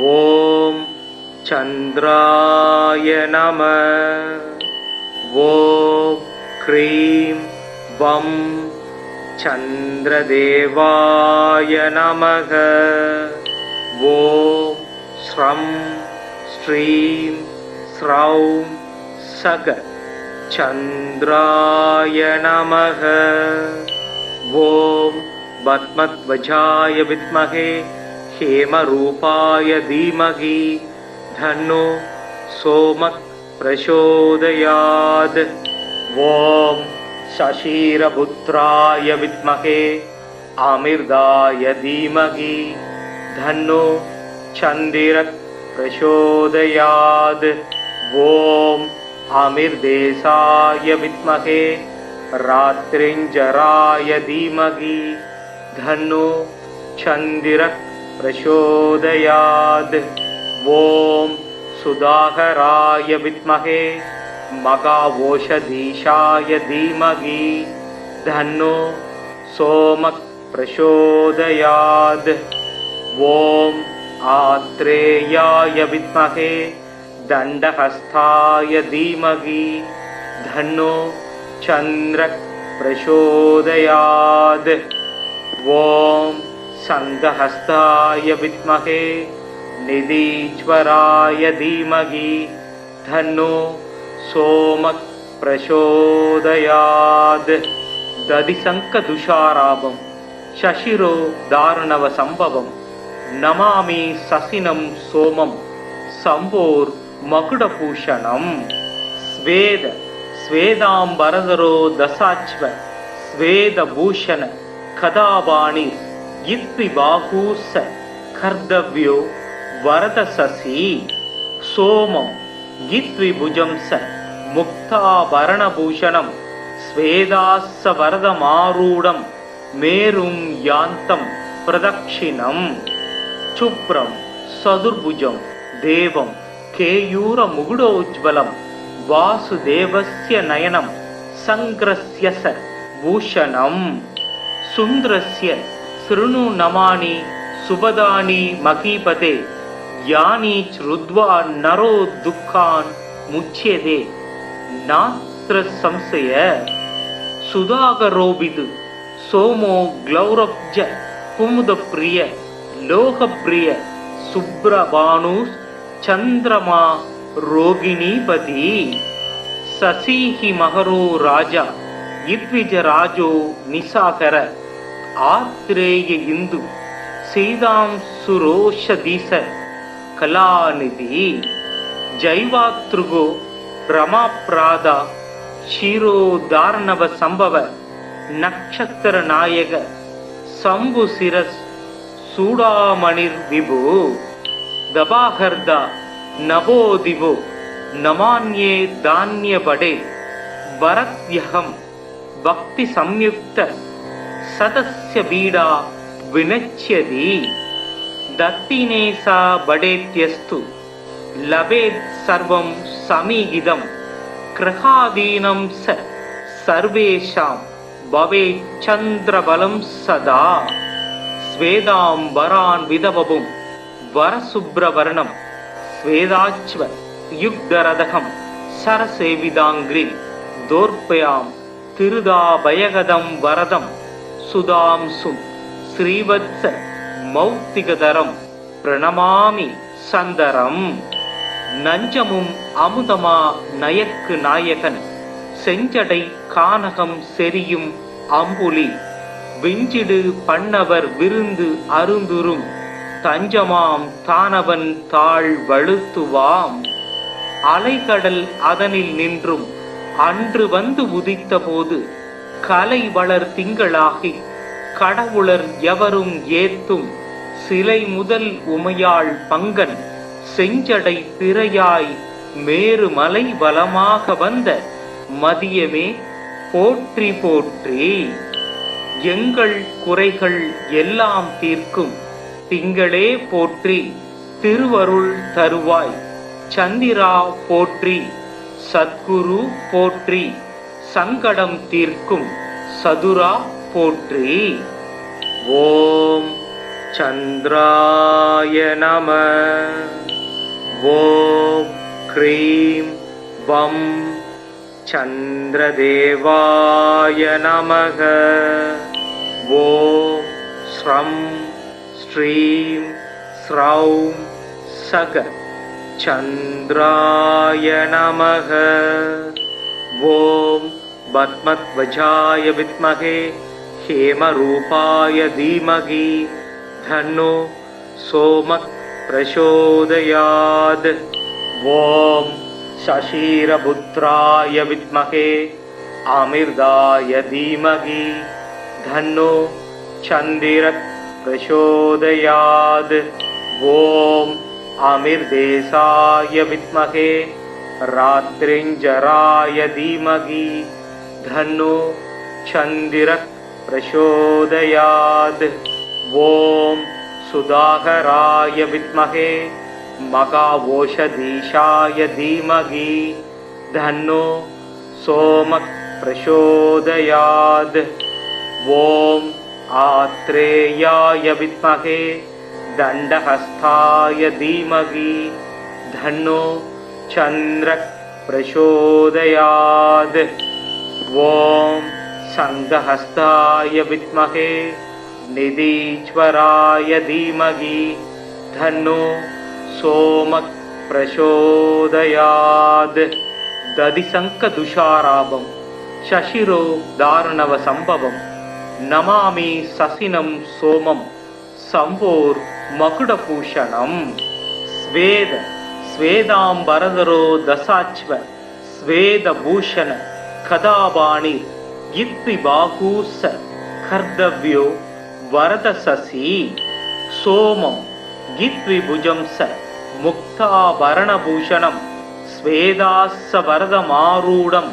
ஓம் சந்திராய நம. ஓம் க்ரீம் வம் சந்திரதேவாய நமக. ஓம் ஸ்ரம் ஸ்ரீம் ஸ்ரௌம் சக சந்திராய நமக. ஓம் பத்மத்வஜாய வித்மஹே हेमरूपाय धीमहि धन्नो सोमः प्रचोदयात्. ॐ शशिरपुत्राय विद्महे अमिर्दाय धीमहि धन्नो चन्द्रः प्रचोदयात्. ॐ अमिर्देशाय विद्महे रात्रिञ्जराय धीमहि धन्नो चन्द्रः प्रचोदयात्. ओम सुधाकराय विद्महे मगावोषधीशाय धीमहि धन्नो सोमः प्रचोदयात्. ओम आत्रेयाय विद्महे दण्डहस्ताय धीमहि धन्नो चन्द्रः प्रचोदयात्. ओम संघहस्ताय विद्महे निधीश्वराय धीमहि धन्नो सोमः प्रचोदयात्. दधिशङ्खदुषाराभं शशिरो दारुणव संभवं नमामि ससिनं सोमं संभोर मकुडभूषणं. स्वेद स्वेदांबरधरो दशाच्व स्वेदभूषण कदावाणी इत्विबाहूस कर्तव्यो वरदससि. सोमं गित्विभुजं स मुक्ताभरणभूषणं स्वेदास्स वरदमारूढं मेरुं यान्तं प्रदक्षिणं. शुभ्रं सदुर्भुजं देवं केयूरमुकुटोज्ज्वलं वासुदेवस्य नयनं संग्रस्य स भूषणं. सुन्दरस्य शृणु नमानि सुभदानि महीपते यानि श्रुत्वा नरो दुःखान् मुच्यते नात्र संशय. सुधाकरोऽभिद् सोमो ग्लौरब्ज कुमुदप्रिय लोकप्रिय सुब्रभानुः चन्द्रमा रोगिणीपति. शशिहि महरो राजा इद्विजराजो निशाकर आत्रेय इंदु सीतांशुरोषधीश कलानिधि. जैवातृगो रमाप्रादा क्षीरोदार्णव संभव नक्षत्र नायक शंभुशिरस् सूडामणिर्विभु. दबाहर्दा नभो दिवो नमान्ये धान्य बडे वरद्यहं भक्ति संयुक्त सदस्य बीडा विनच्यति. दत्तिनेसा बडेत्यस्तु लभेत् सर्वं समीहितं कृहादीनं स सर्वेषां भवेत् चन्द्रबलं सदा. स्वेदांबरान् विदवपुं वरशुभ्रवर्णं स्वेदाच्व युग्धरदहं सरसेविदाङ्घ्रि दोर्पयां तिरुदाभयगदं वरदं सुधांसुं श्रीवत्स मौक्तिकधरं प्रणमामि सन्दरं. நஞ்சமும் அமுதமா நயக்கு நாயகன் செஞ்சடை கானகம் செரியும் அம்புலி விஞ்சிடு பண்ணவர் விருந்து அருந்துரும் தஞ்சமாம் தானவன் தாழ் வழுத்துவாம். அலைகடல் அதனில் நின்றும் அன்று வந்து உதித்த போது கலை வளர் திங்களாகி கடவுளர் எவரும் ஏத்தும் சிலை முதல் உமையாள் பங்கன் செஞ்சடை பிறையாய் மேருமலை வலமாக வந்த மதியமே போற்றி போற்றி. எங்கள் குறைகள் எல்லாம் தீர்க்கும் திங்களே போற்றி. திருவருள் தருவாய் சந்திரா போற்றி. சத்குரு போற்றி. சங்கடம் தீர்க்கும் சதுரா போற்றி. ஓம் சந்திராய நம. ஓம் க்ரீம் வம் சந்திரதேவாய நமக. ஓம் ஸ்ரம் ஸ்ரீம் ஸ்ரௌம் சக சந்திராய நமக. ஓம் பத்மத்வஜாய வித்மகே ஹேமரூபாய தீமகி தன்னோ சோமக் பிரசோதயாத். ஓம் சசீரபுத்ராய வித்மகே அமிர்தாய தீமகி தன்னோ சந்திரக் பிரசோதயாத். ஓம் அமிர்தேசாய வித்மகே ராத்ரிஞ்சராய தீமகி தன்னோ சந்திரக் பிரசோதயாத். ஓம் சுதாகராய வித்மகே மகாவோஷதீஷாய தீமகி தன்னோ சோமக் பிரசோதயாத். ஓம் ஆத்ரேயாய வித்மகே தண்டஹஸ்தாய தீமகி தன்னோ சந்திரக் பிரசோதயாத். ஓம் சங்கஹஸ்தாய வித்மகே நிதீஸ்வராய தீமகி தன்னோ சோமக் பிரசோதயாத். ததிசங்க துஷாராபம் சசிரோ தாருணவ சம்பவம் நமாமி சசினம் சோமம் சம்போர் மகுடபூஷணம். ஸ்வேத ஸ்வேதாம்பரதரோ தசாச்வ ஸ்வேதபூஷண கதாபாணி இத்வி பாகூச கர்தவ்யோ வரதசசி. சோமம் கித்வி புஜம் ச முக்தாபரணபூஷணம் ஸ்வேதாஸ்ஸ வரதமாரூடம்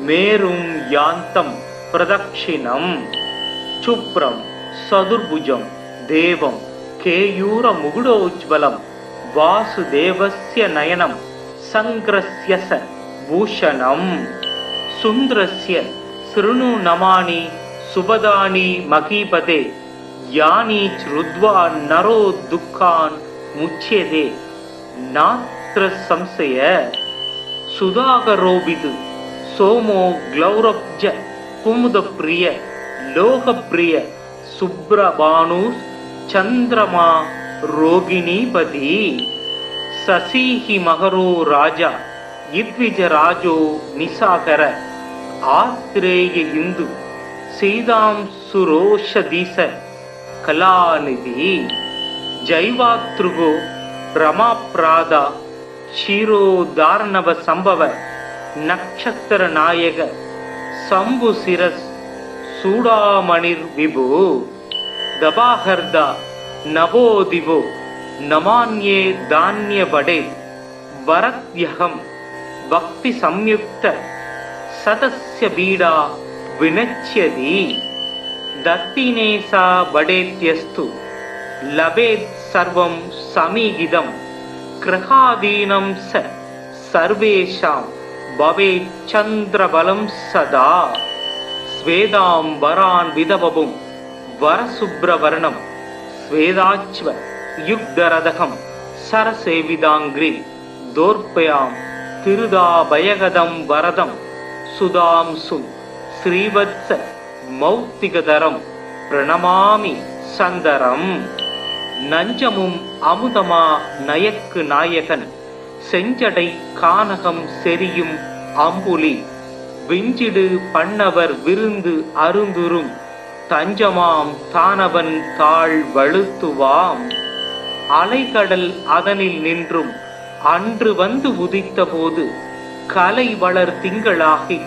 மேரும் யாந்தம் பிரதக்ஷிணம். சுப்ரம் சதுர்புஜம் தேவம் கேயூர முகுடோஜ்வலம் வாசுதேவஸ்ய நயனம் சங்கிரஸ்ய ச பூஷணம். சுந்தரஸ்ய ஸ்ருணு நமானி சுபதானி மகீபதே யானி ருத்வா நரோ துக்கான் முச்யதே நாத்ர சம்சய. சுதாகரோபிது சோமோ க்ளௌரப்ஜ குமுதப்ரிய லோகப்ரிய சுப்ரபானு சந்திரமா ரோகிணீபதி. சசிஹி மகரோ ராஜா இத்விஜராஜோ நிசாகர ஆத்ரேய இந்து சீதாம் சுரோஷதீச கலாநிதி. ஜைவாத்ருகோ ரமாப்ராதா ஷீரோதார்ணவ சம்பவ நக்ஷத்திர நாயக சம்பு சிரஸ் சூடாமணிர் விபு. தபாஹர்தா நவோதிவோ நமான்யே தான்ய படே வரத்யஹம் பக்தி சம்யுக்த சதஸ்ய பீடா வினச்யதி. தத்தினேசா படேத்யஸ்து லபேத் சர்வம் சமீகிதம் கிரகாதீனம் ச சர்வேஷாம் பவேத் சந்திரபலம் சதா. ஸ்வேதாம்பரான் விதபபும் வரசுப்ரவர்ணம் ஸ்வேதாச்வ யுக்தரதகம் சரசேவிதாங்கிரி தோர்ப்பயாம் திருதாபயகதம் வரதம் சுதாம்சும் ஸ்ரீவத்ஸ மௌத்திகதரம் பிரணமாமி சந்தரம். நஞ்சமும் அமுதமா நயக்கு நாயகன் செஞ்சடை கானகம் செரியும் அம்புலி விஞ்சிடு பண்ணவர் விருந்து அருந்துரும் தஞ்சமாம் தானவன் தாழ் வழுத்துவாம். அலைகடல் அதனில் நின்றும் அன்று வந்து உதித்த போது கலை வளர் திங்களாகி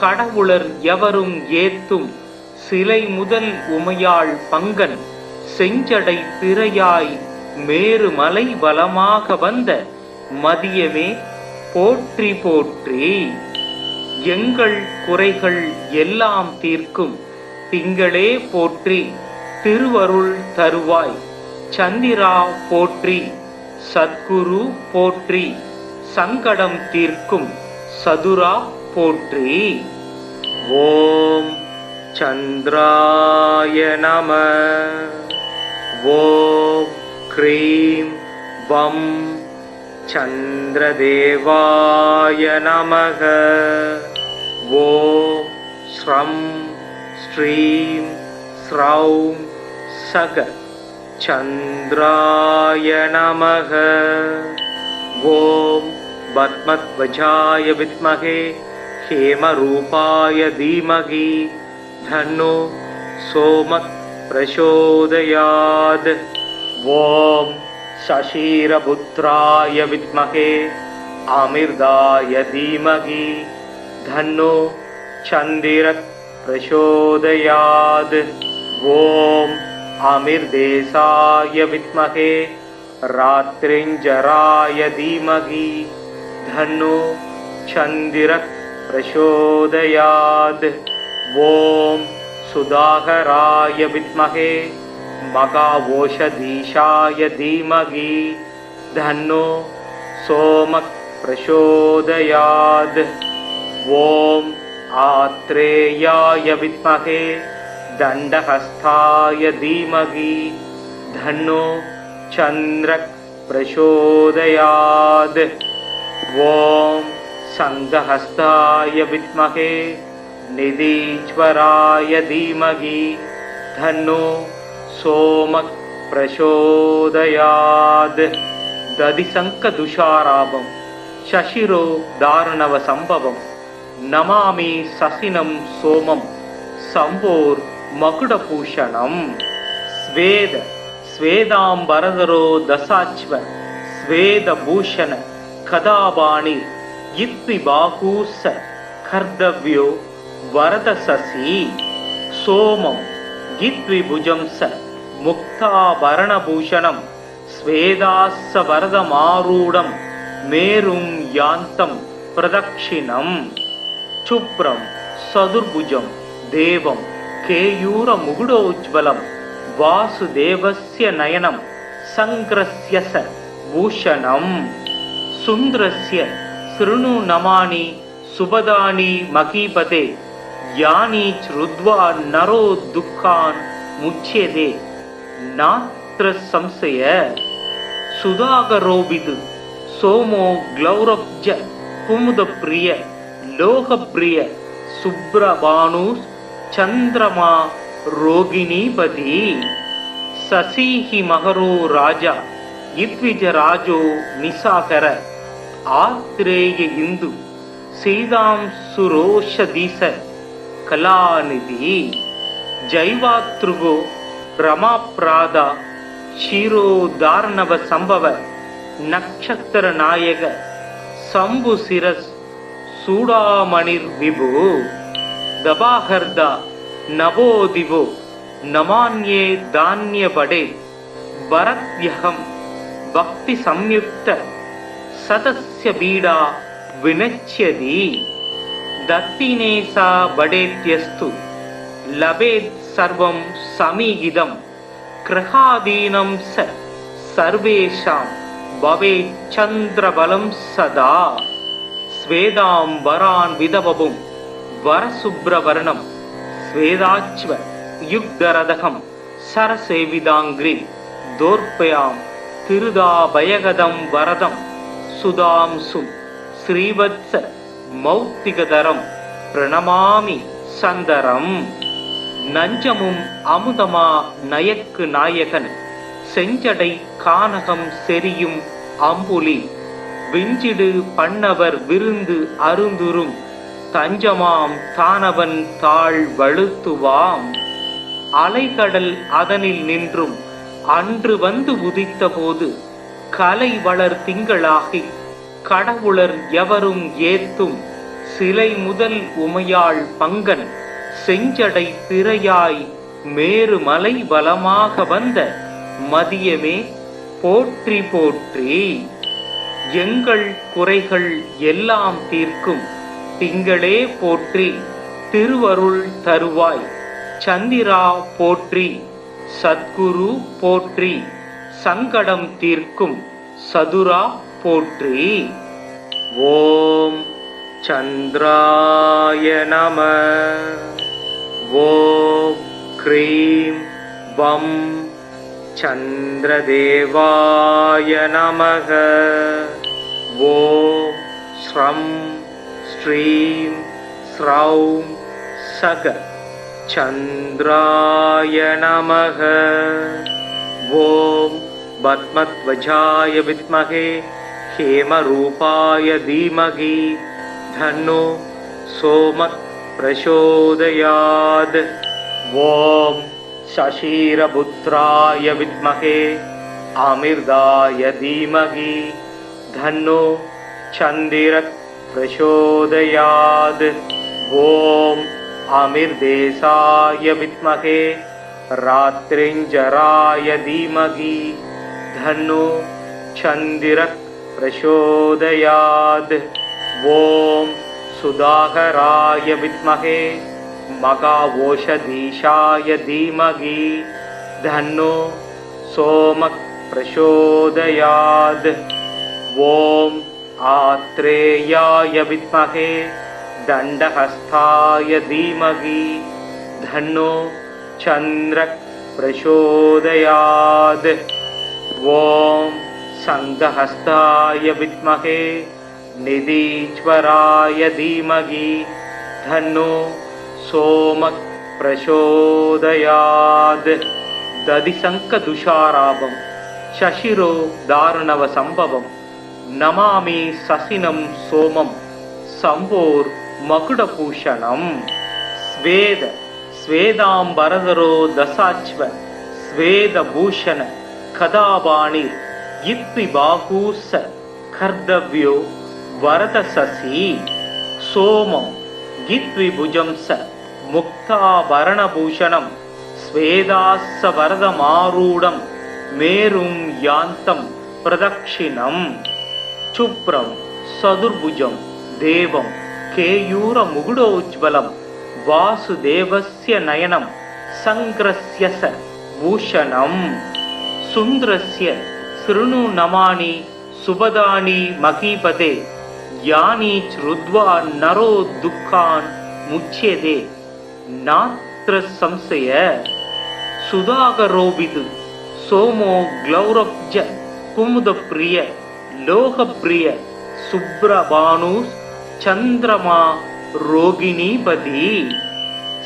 கடவுளர் எவரும் ஏத்தும் சிலை முதல் உமையாள் பங்கன் செஞ்சடை திரையாய் மேருமலை வலமாக வந்த மதியமே போற்றி போற்றி. எங்கள் குறைகள் எல்லாம் தீர்க்கும் திங்களே போற்றி திருவருள் தருவாய் சந்திரா போற்றி சத்குரு போற்றி சங்கடம் தீர்க்கும் சதுரா போற்றி. ஓம் சந்திராய நம. ஓம் க்ரீம் வம் சந்திரதேவாய நமக. ஓம் ஸ்ரம் ஸ்ரீம் ஸ்ரௌம் சக சந்திராய நமக. ஓம் பத்மத்வஜாய வித்மகே ஹேமரூபாய தீமகி தன்னோ சோமத் பிரசோதயாத். ஓம் சசீரபுத்ராய வித்மகே அமிர்தாய தீமகி தன்னோ சந்திரத் பிரசோதயாத். ஓம் அமிர்தேசாய வித்மகே ராத்ரிஞ்சராய தீமகி தன்னோ சந்திரத் பிரசோதயாத். ஓம் சுதாகராய வித்மகே மகாவோஷதீஷாய தீமகி தன்னோ சோமக் பிரசோதயாத். ஓம் ஆத்ரேயாய வித்மகே தண்டஹஸ்தாய தீமகி தன்னோ சந்திரக் பிரசோதயாத். ஓம் சங்கஹஸ்தாய வித்மகே நிதீஸ்வராய தீமகி தன்னோ சோமக் பிரசோதயாத். ததிசங்க துஷாராபம் சசிரோ தாரணவ சம்பவம் நமாமி சசினம் சோமம் சம்போர் மகுடபூஷணம். ஸ்வேத ஸ்வேதாம்பரதரோ தசாச்வ ஸ்வேதபூஷண கதாபாணி இத்வி பாகூச கர்தவ்யோ வரதசசி. சோமம் கித்வி புஜம்ச முக்தாபரணபூஷணம் ஸ்வேதாஸ்ஸ வரதமாரூடம் மேரும் யாந்தம் பிரதக்ஷிணம். சுப்ரம் சதுர்புஜம் தேவம் கேயூர முகுடோஜ்வலம் வாசுதேவஸ்ய நயனம் சங்கிரஸ்யச பூஷணம். சுந்தரஸ்ய ஸ்ருணு நமானி சுபதானி மகீபதே யானி ச்ருத்வா நரோ துக்கான் முச்யதே நாத்ர சம்சய. சுதாகரோபிது சோமோ க்ளௌரப்ஜ குமுதப்ரிய லோகப்ரிய சுப்ரபானு சந்திரமா ரோகிணீபதி. சசீஹி மகரோ ராஜா இத்விஜராஜோ நிசாகர ஆத்ரேய இந்து சீதாம் சுரோஷதீச கலாநிதி. ஜைவாத்ருகோ ரமாப்ராதா ஷீரோதார்ணவ சம்பவ நக்ஷத்திர நாயக சம்பு சிரஸ் சூடாமணிர் விபு. தபாஹர்தா நவோதிவோ நமான்யே தான்யபடே வரத்யஹம் பக்தி சம்யுக்த சதஸ்ய பீடா வினச்யதி. தத்தினேசா படேத்யஸ்து லபேத் சர்வம் சமீகிதம் கிரகாதீனம் ச சர்வேஷாம் பவேத் சந்திரபலம் சதா. ஸ்வேதாம் வரான் விதவபும் வரசுப்ரவர்ணம் ஸ்வேதாச்வ யுக்தரதகம் சரசேவிதாங்கிரி தோர்ப்பயாம் திருதாபயகதம் வரதம் சுதாம்சும் ஸ்ரீவத்ஸ மௌத்திகதரம் பிரணமாமி சந்தரம். நஞ்சமும் அமுதமா நயக்கு நாயகன் செஞ்சடை கானகம் செரியும் அம்புலி விஞ்சிடு பண்ணவர் விருந்து அருந்துரும் தஞ்சமாம் தானவன் தாழ் வழுத்துவாம். அலைகடல் அதனில் நின்றும் அன்று வந்து உதித்த போது கலை வளர் திங்களாகி கடவுளர் எவரும் ஏத்தும் சிலை முதல் உமையாள் பங்கன் செஞ்சடை திரையாய் மேரு மலை வலமாக வந்த மதியமே போற்றி போற்றி. எங்கள் குறைகள் எல்லாம் தீர்க்கும் திங்களே போற்றி திருவருள் தருவாய் சந்திரா போற்றி சத்குரு போற்றி சங்கடம் தீர்க்கும் சதுரா போற்றி. ஓம் சந்திராய நம. ஓம் க்ரீம் வம் चन्द्रदेवाय नमः। ॐ श्रं श्रीं श्रौं सग चन्द्राय नमः। ॐ पद्मध्वजाय विद्महे हेमरूपाय धीमहि धन्नो सोमः प्रचोदयात्। ॐ शशिरपुत्राय विद्महे अमृताय धीमहि धन्नो चन्द्रः प्रचोदयात्। ॐ अमृतेशाय विद्महे रात्रिञ्जराय धीमहि धन्नो चन्द्रः प्रचोदयात्। ॐ सुधाकराय विद्महे मघाओषधीशाय धीमहि धन्नो सोमः प्रचोदयात्। ॐ आत्रेयाय विद्महे दण्डहस्ताय धीमहि धन्नो चन्द्रः प्रचोदयात्। ॐ शङ्खहस्ताय विद्महे निधीश्वराय धीमहि धन्नो सोमः प्रचोदयात्। दधिशङ्खदुषाराभं शशिरो दारुणवसम्भवं नमामि शशिनं सोमं शम्भोर्मकुटभूषणम्। स्वेदाम्बरधरो दशाश्व स्वेदभूषण कदापाणि इत्विबाहूस कर्तव्यो वरदशशि सोमं गित्विभुजं स मुक्ताभरणभूषणं स्वेदास्य वरदमारूढं मेरुं यान्तं प्रदक्षिणम्। शुभ्रं चतुर्भुजं देवं केयूरमुकुटोज्ज्वलं वासुदेवस्य नयनं सङ्ग्रस्य स भूषणम्। सुन्दरस्य शृणु नमानि सुभदानि महीपते यानि श्रुत्वा नरो दुःखान् मुच्यते नात्र संशय। सुधाकरोऽविदु सोमो ग्लौरब्ज कुमुदप्रिय लोकप्रिय शुभ्रभानुश्चन्द्रमा रोगिणीपति।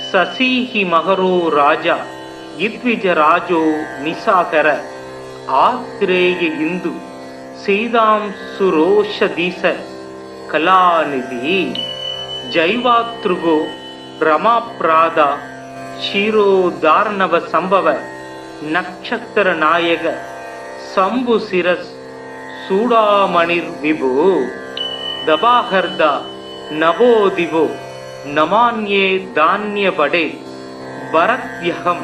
शशिः मकरो राजा इद्विजराजो निशाकर आत्रेय इन्दु सीतांशुरोषधीश कलानिधि। जैवातृगो रमाप्रादा क्षीरोदार्णव संभव नक्षत्र नायक शंभुशिरस् सूडामणिर्विभु। दबाहर्दा नवोदिवो नमान्ये धान्यपडे भरत्यहं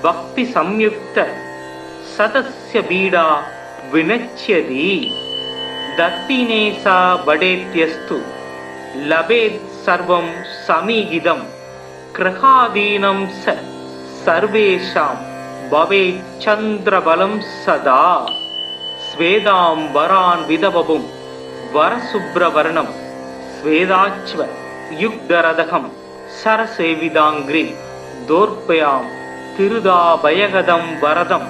भक्ति संयुक्त सतस्य बीडा विनश्यति। दत्तिनेसा बडेत्यस्तु लभेत् सर्वं समीहितं कृहादीनं स सर्वेषां भवेत् चन्द्रबलं सदा। स्वेदाम्बरान् विदवपुं वरशुभ्रवर्णं स्वेदाच्व युग्धरदहं सरसेविदाङ्घ्रि दोर्पयां तिरुदाभयगदं वरदं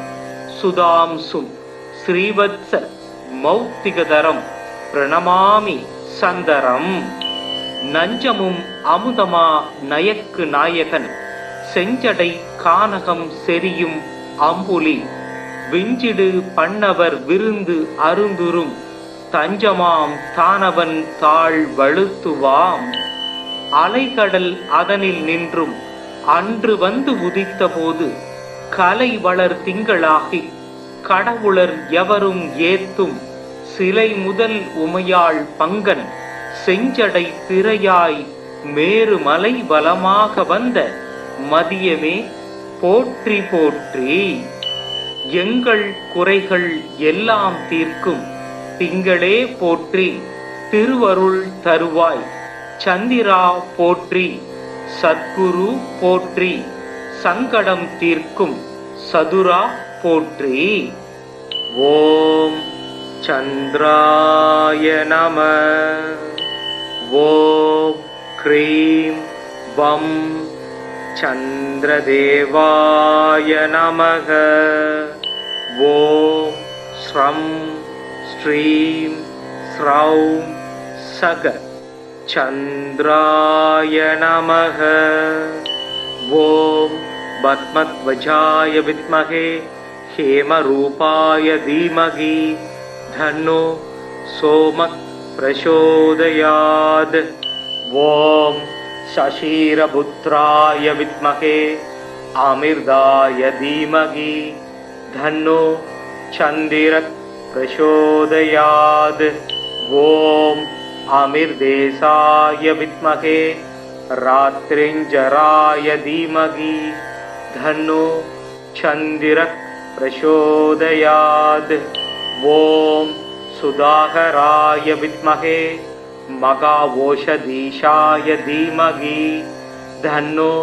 सुधांसुं श्रीवत्स मौक्तिकधरं प्रणमामि சந்தரம். நஞ்சமும் அமுதமா நயக்கு நாயகன் செஞ்சடை கானகம் செரியும் அம்புலி விஞ்சிடு பண்ணவர் விருந்து அருந்துரும் தஞ்சமாம் தானவன் தாழ் வழுத்துவாம். அலைகடல் அதனில் நின்றும் அன்று வந்து உதித்த போது கலை வளர் திங்களாகி கடவுளர் எவரும் ஏத்தும் சிலை முதல் உமையாள் பங்கன் செஞ்சடை திரையாய் மேருமலை வலமாக வந்த மதியமே போற்றி போற்றி. எங்கள் குறைகள் எல்லாம் தீர்க்கும் திங்களே போற்றி. திருவருள் தருவாய் சந்திரா போற்றி. சத்குரு போற்றி. சங்கடம் தீர்க்கும் சதுரா போற்றி. ஓம் சந்திராய நம. ஓம் க்ரீம் வம் சந்திரதேவாய நமக. ஓம் ஸ்ரம் ஸ்ரீம் ஸ்ரௌம் சக சந்திராய நமக. ஓம் பத்மத்வஜாய வித்மகே ஹேமரூபாய தீமகி தன்னோ சோமக் பிரசோதயாத். ஓம் சசீரபுத்ராய வித்மகே அமிர்தாய தீமகி தன்னோ சந்திரக் பிரசோதயாத். ஓம் அமிர்தேசாய வித்மகே ராத்ரிஞ்சராய தீமகி தன்னோ சந்திரக் பிரசோதயாத். ஓம் சுதாகராய வித்மகே மகாவோஷதீஷாய தீமகி தன்னோ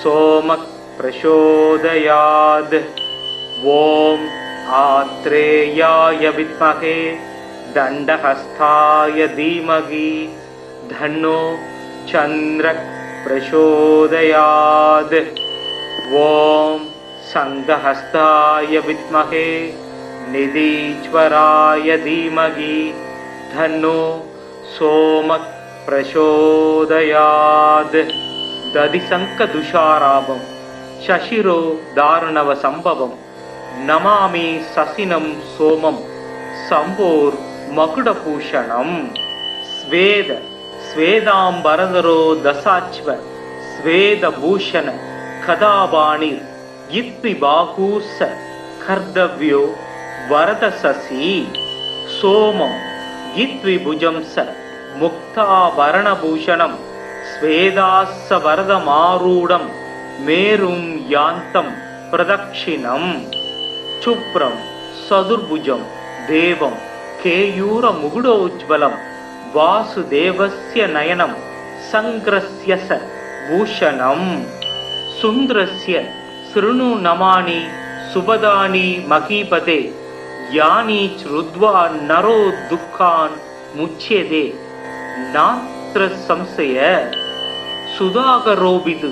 சோமக் பிரசோதயாத். ஓம் ஆத்ரேயாய வித்மகே தண்டஹஸ்தாய தீமகி தன்னோ சந்திரக் பிரசோதயாத். ஓம் சங்கஹஸ்தாய வித்மகே நிதீஸ்வராய தீமகி தன்னோ சோமக் பிரசோதயாத். ததிசங்கதுஷாராபம் சசிரோ தாரணவ சம்பவம் நமாமி சசினம் சோமம் சம்போர் மகுடபூஷணம். ஸ்வேத ஸ்வேதாம்பரதரோ தசாச்வ ஸ்வேதபூஷண கதாபாணிர் இத்வி பாகூச கர்தவ்யோ வரதசசி. சோமம் இத்வி புஜம்ச முக்தாபரணபூஷணம் ஸ்வேதாஸ்ஸ வரதமாரூடம் மேரும் யாந்தம் பிரதக்ஷிணம். சுப்ரம் சதுர்புஜம் தேவம் கேயூர முகுடோஜ்வலம் வாசுதேவஸ்ய நயனம் சங்கிரஸ்ய ச பூஷணம். சுந்திரஸ்ய ஸ்ருணு நமானி சுபதானி மகீபதே யானி ச்ருத்வா நரோ துக்கான் முச்யதே நாத்ர சம்சய. சுதாகரோபிது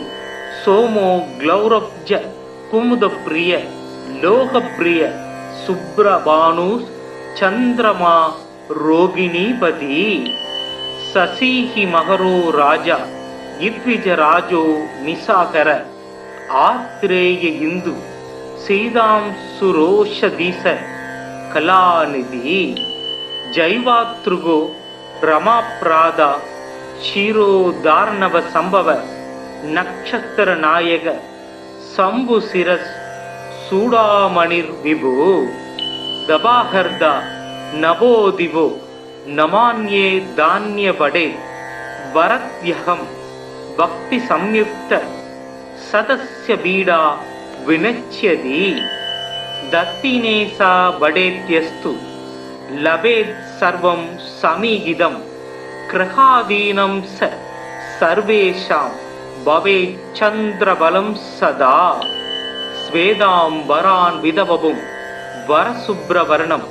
சோமோ க்ளௌரப்ஜ குமுதப்ரிய லோகப்ரிய சுப்ரபானு சந்திரமா ரோகிணீபதி. சசீஹி மகரோ ராஜா இத்விஜராஜோ நிசாகர ஆத்ரேய இந்து சீதாம் சுரோஷதீச கலாநிதி. ஜைவாத்ருகோ ரமாப்ராதா ஷீரோதார்ணவ சம்பவ நக்ஷத்திர நாயக சம்புசிரஸ் சூடாமணிர் விபு. தபாஹர்தா நவோதிவோ நமான்யே தான்யபடே வரத்யகம் பக்தி சம்யுக்த சதஸ்ய பீடா வினச்யதி. தத்தினேசா படேத்யஸ்து லபேத் சர்வம் சமீகிதம் கிரகாதீனம் ச சர்வேஷாம் பவேத் சந்திரபலம் சதா. ஸ்வேதாம்பரான் விதவபும் வரசுப்ரவர்ணம்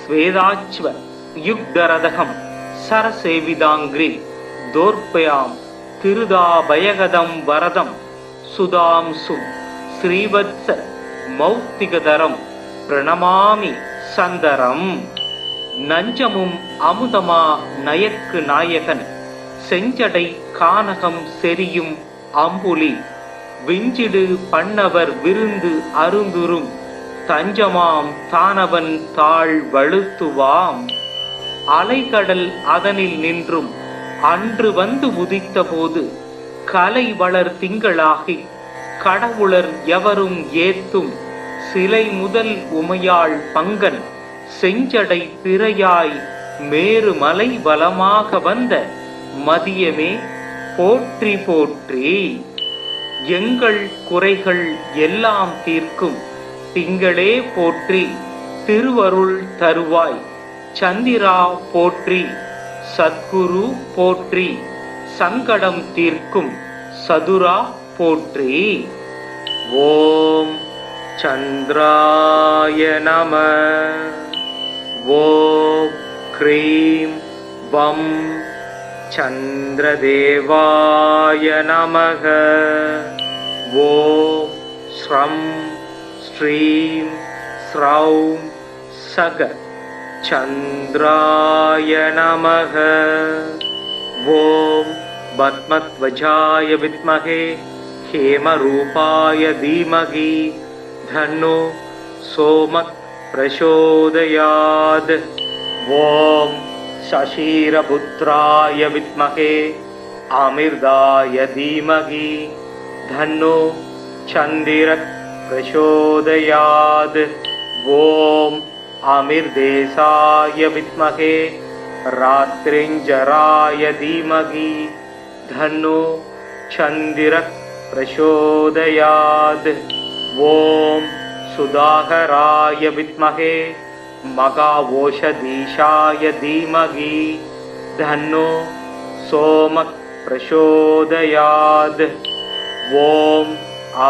ஸ்வேதாச்வ யுக்தரதகம் சரசேவிதாங்கிரி தோர்ப்பயாம் திருதாபயகதம் வரதம் சுதாம்சும் ஸ்ரீவத்ஸ மௌத்திகதரம் பிரணமாமி சந்தரம். நஞ்சமும் அமுதமா நயக்கு நாயகன் செஞ்சடை கானகம் செரியும் அம்புலி விஞ்சிடு பண்ணவர் விருந்து அருந்துரும் தஞ்சமாம் தானவன் தாழ் வழுத்துவாம். அலைகடல் அதனில் நின்றும் அன்று வந்து உதித்த போது கலை வளர் திங்களாகி கடவுளர் எவரும் ஏத்தும் சிலை முதல் உமையாள் பங்கன் செஞ்சடை திரையாய் மேரு மலை பலமாக வந்த மதியமே போற்றி போற்றி. எங்கள் குறைகள் எல்லாம் தீர்க்கும் திங்களே போற்றி திருவருள் தருவாய் சந்திரா போற்றி சத்குரு போற்றி சங்கடம் தீர்க்கும் சதுரா போற்றி. ஓம் சந்திராய நம. ஓம் க்ரீம் வம் சந்திரதேவாய நமக. ஓம் ஸ்ரம் ஸ்ரீம் ஸ்ரௌம் சக சந்திராய நமக. ஓம் பத்மத்வஜாய வித்மகே ஹேமரூபாய தீமகி தன்னோ சோமக் பிரசோதயாத். ஓம் சசீரபுத்ராய வித்மகே அமிர்தாய தீமகி தன்னோ சந்திரக் பிரசோதயாத். ஓம் அமிர்தேசாய வித்மகே ராத்ரிஞ்சராய தீமகி தன்னோ சந்திரக் பிரசோதயாத். ஓம் சுதாகராய வித்மகே மகாவோஷதீஷாய தீமகி தன்னோ சோமக் பிரசோதயாத். ஓம்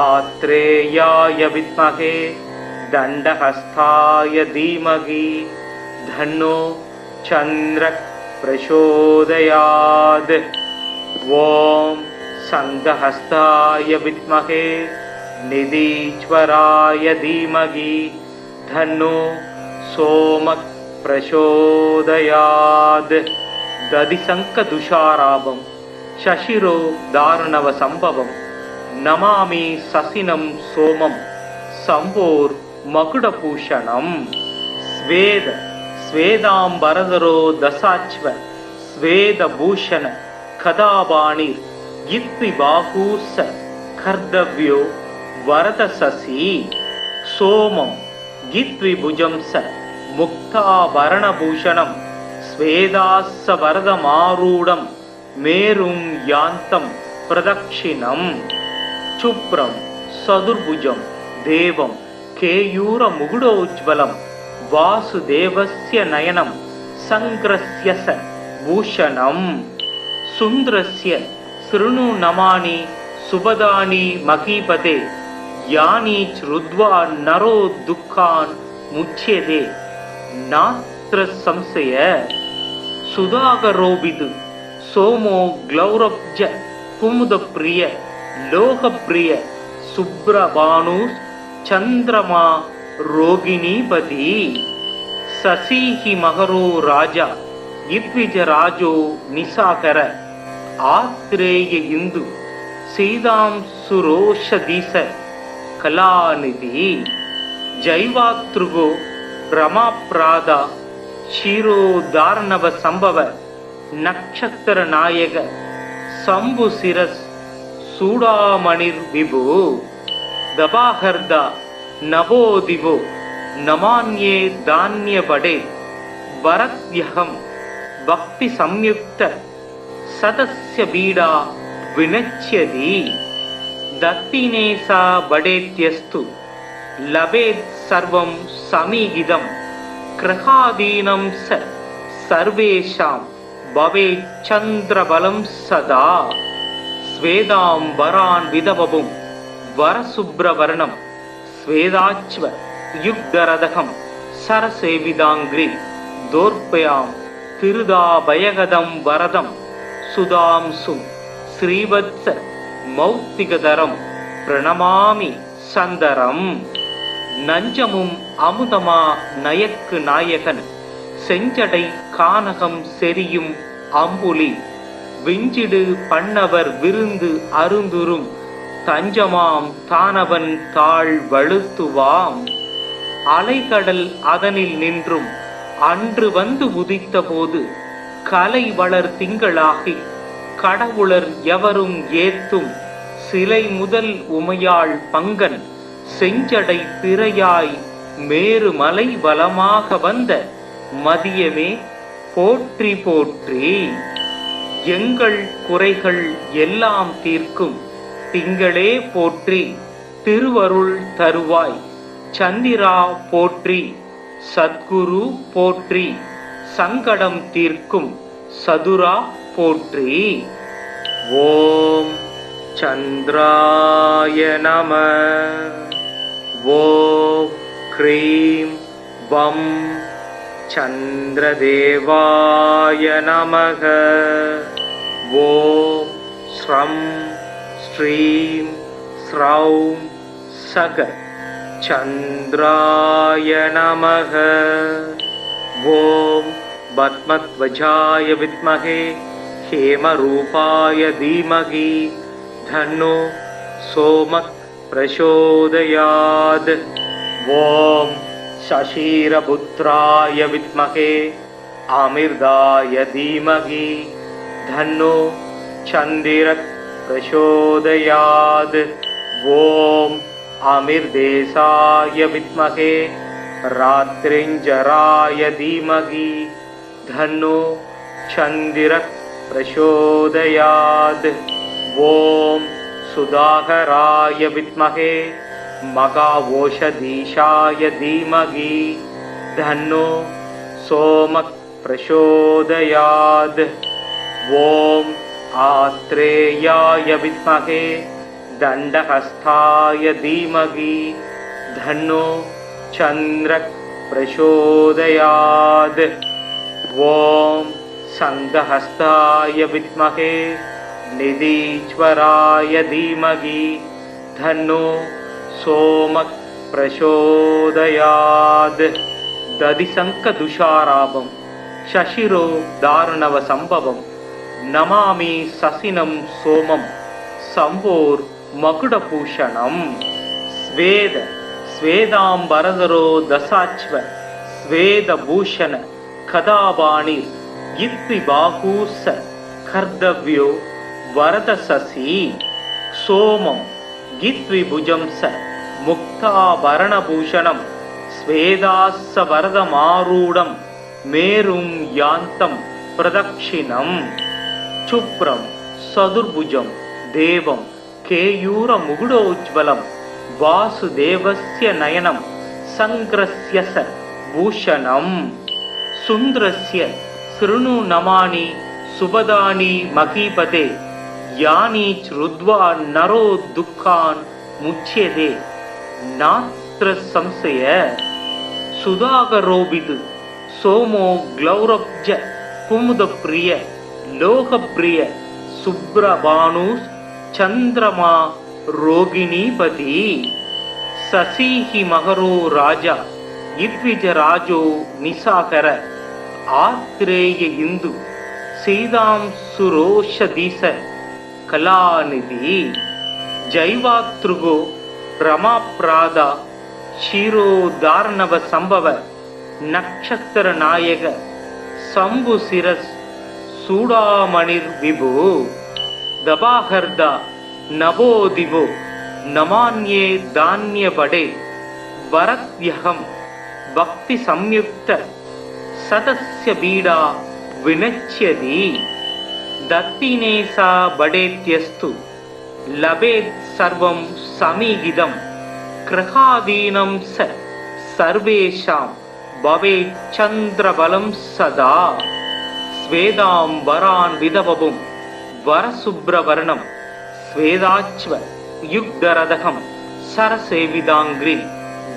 ஆத்ரேயாய வித்மகே தண்டஹஸ்தாய தீமகி தன்னோ சந்திரக் பிரசோதயாத். ஓம் சங்கஹஸ்தாய வித்மகே நிதீஸ்வராய தீமகி தன்னோ சோமக் பிரசோதயாத். ததிசங்கதுஷாராபம் சசிரோ தாரணவ சம்பவம் நமாமி சசினம் சோமம் சம்போர் மகுடபூஷணம். ஸ்வேத ஸ்வேதாம்பரதரோ தசாச்வ ஸ்வேதபூஷண கதாபாணிர் இத்வி பாகூச கர்தவ்யோ வரதசசி. சோமம் கித்வி புஜம்ச முக்தாபரணபூஷணம் ஸ்வேதாஸ்ஸ வரதமாரூடம் மேரும் யாந்தம் பிரதக்ஷிணம். சுப்ரம் சதுர்புஜம் தேவம் கேயூர முகுடோஜ்வலம் வாசுதேவஸ்ய நயனம் சங்கிரஸ்ய பூஷணம். சுந்திரஸ்ய ஸ்ருணு நமானி சுபதானி மகீபதே யானி ச்ருத்வா நரோ துக்கான் முச்யதே நாத்ர சம்சய. சுதாகரோபிது சோமோ க்ளௌரப்ஜ குமுதப்ரிய லோகப்ரிய சுப்ரபானு சந்திரமா ரோகிணீபதி. சசீஹி மகரோ ராஜா இத்விஜராஜோ நிசாகர ஆத்ரேய இந்து சீதாம்சுரோஷதீச கலாநிதி. ஜைவாத்ருகோ ரமாப்ராதா ஷீரோதார்ணவ சம்பவ நக்ஷத்திர நாயக சம்பு சிரஸ் சூடாமணிர் விபு. தபாஹர்தா நவோதிவோ நமான்யே தான்ய படே வரத்யஹம் பக்தி சம்யுக்த சதஸ்ய பீடா வினச்யதி. தத்தினேசா படேத்யஸ்து லபேத் சர்வம் சமீகிதம் கிரகாதீனம் ச சர்வேஷாம் பவேத் சந்திரபலம் சதா. ஸ்வேதாம்பரான் விதவபும் வரசுப்ரவர்ணம் ஸ்வேதாச்வ யுக்தரதகம் சரசேவிதாங்கிரி தோர்பயாம் திருதாபயகதம் வரதம் சுதாம்சும் ஸ்ரீவத்ஸ மௌக்திகதரம் பிரணமாமி சந்தரம். நஞ்சமும் அமுதமா நயக்கு நாயகன் செஞ்சடை கானகம் செரியும் அம்புலி விஞ்சிடு பண்ணவர் விருந்து அருந்துரும் தஞ்சமாம் தானவன் தாழ் வழுத்துவாம். அலைகடல் அதனில் நின்றும் அன்று வந்து உதித்த போது கலை வளர் திங்களாகி கடவுளர் எவரும் ஏத்தும் சிலை முதல் உமையாள் பங்கன் செஞ்சடை பிறையாய் மேரு மலை வலமாக வந்த மதியமே போற்றி போற்றி. எங்கள் குறைகள் எல்லாம் தீர்க்கும் திங்களே போற்றி. திருவருள் தருவாய் சந்திரா போற்றி. சத்குரு போற்றி. சங்கடம் தீர்க்கும் சதுரா போற்றி. ஓம் சந்திராய நம. ஓம் க்ரீம் வம் சந்திரதேவாய நமக. ஓம் ஸ்ரம் ஸ்ரீம் ஸ்ரௌம் சக चन्द्राय नमः। ॐ पद्मध्वजाय विद्महे हेमरूपाय धीमहि तन्नो सोमः प्रचोदयात्। ॐ शशिरपुत्राय विद्महे अमृताय धीमहि तन्नो चन्द्रः प्रचोदयात्। ॐ अमृतेशाय विद्महे रात्रिञ्जराय धीमहि तन्नो चन्द्रः प्रचोदयात्। ॐ सुधाकराय विद्महे मघाओषधीशाय धीमहि तन्नो सोमः प्रचोदयात्। ॐ आत्रेयाय विद्महे दण्डहस्ताय धीमहि तन्नो चन्द्रः प्रचोदयात्। ॐ संघहस्ताय विद्महे निधीश्वराय धीमहि तन्नो सोमः प्रचोदयात्। दधिशङ्खदुषाराभं शशिरो दारुणव संभवं नमामि शशिनं सोमं शम्भोर् मकुटभूषणम्। स्वेद स्वेदाम्बरधरो दशाश्व स्वेदभूषण कदावाणि इत्विबाहूस कर्तव्यो वरदशशि। सोमं गित्विभुजं स मुक्ताभरणभूषणं स्वेदास्सवरदमारूढं मेरुं यान्तं प्रदक्षिणम्। शुभ्रं चतुर्भुजं देवं केयूरमुकुटोज्ज्वलं वासुदेवस्य नयनं सङ्ग्रस्य स भूषणम्। सुन्दरस्य शृणु नमानि सुभदानि महीपते यानि श्रुत्वा नरो दुःखान् मुच्यते नात्र संशय। सुधाकरोऽभिद् सोमो ग्लौरब्ज कुमुदप्रिय लोकप्रिय सुब्रभानुः चन्द्रमा रोगिणीपति। शशिः मकरो राजा इद्विजराजो निशाकर आत्रेय इन्दु सीतांशुरोषधीश कलानिधि। जैवातृगो रमाप्रादा क्षीरोदार्णव संभव नक्षत्र नायक शंभुशिरस् सूडामणिर्विभु। दबाहर्दा नभो दिवो नमान्ये धान्यपडे वरद्यहं भक्ति संयुक्त सदस्य बीडा विनश्यति। दत्तिनेसा बडेत्यस्तु लभेत् सर्वं समीहितं ग्रहादीनं स सर्वेषां भवेत् चन्द्रबलं सदा। स्वेदाम्बरान् विदवपुं वरशुभ्रवर्णं स्वेदाच्व युग्धरदहं सरसेविदाङ्घ्रि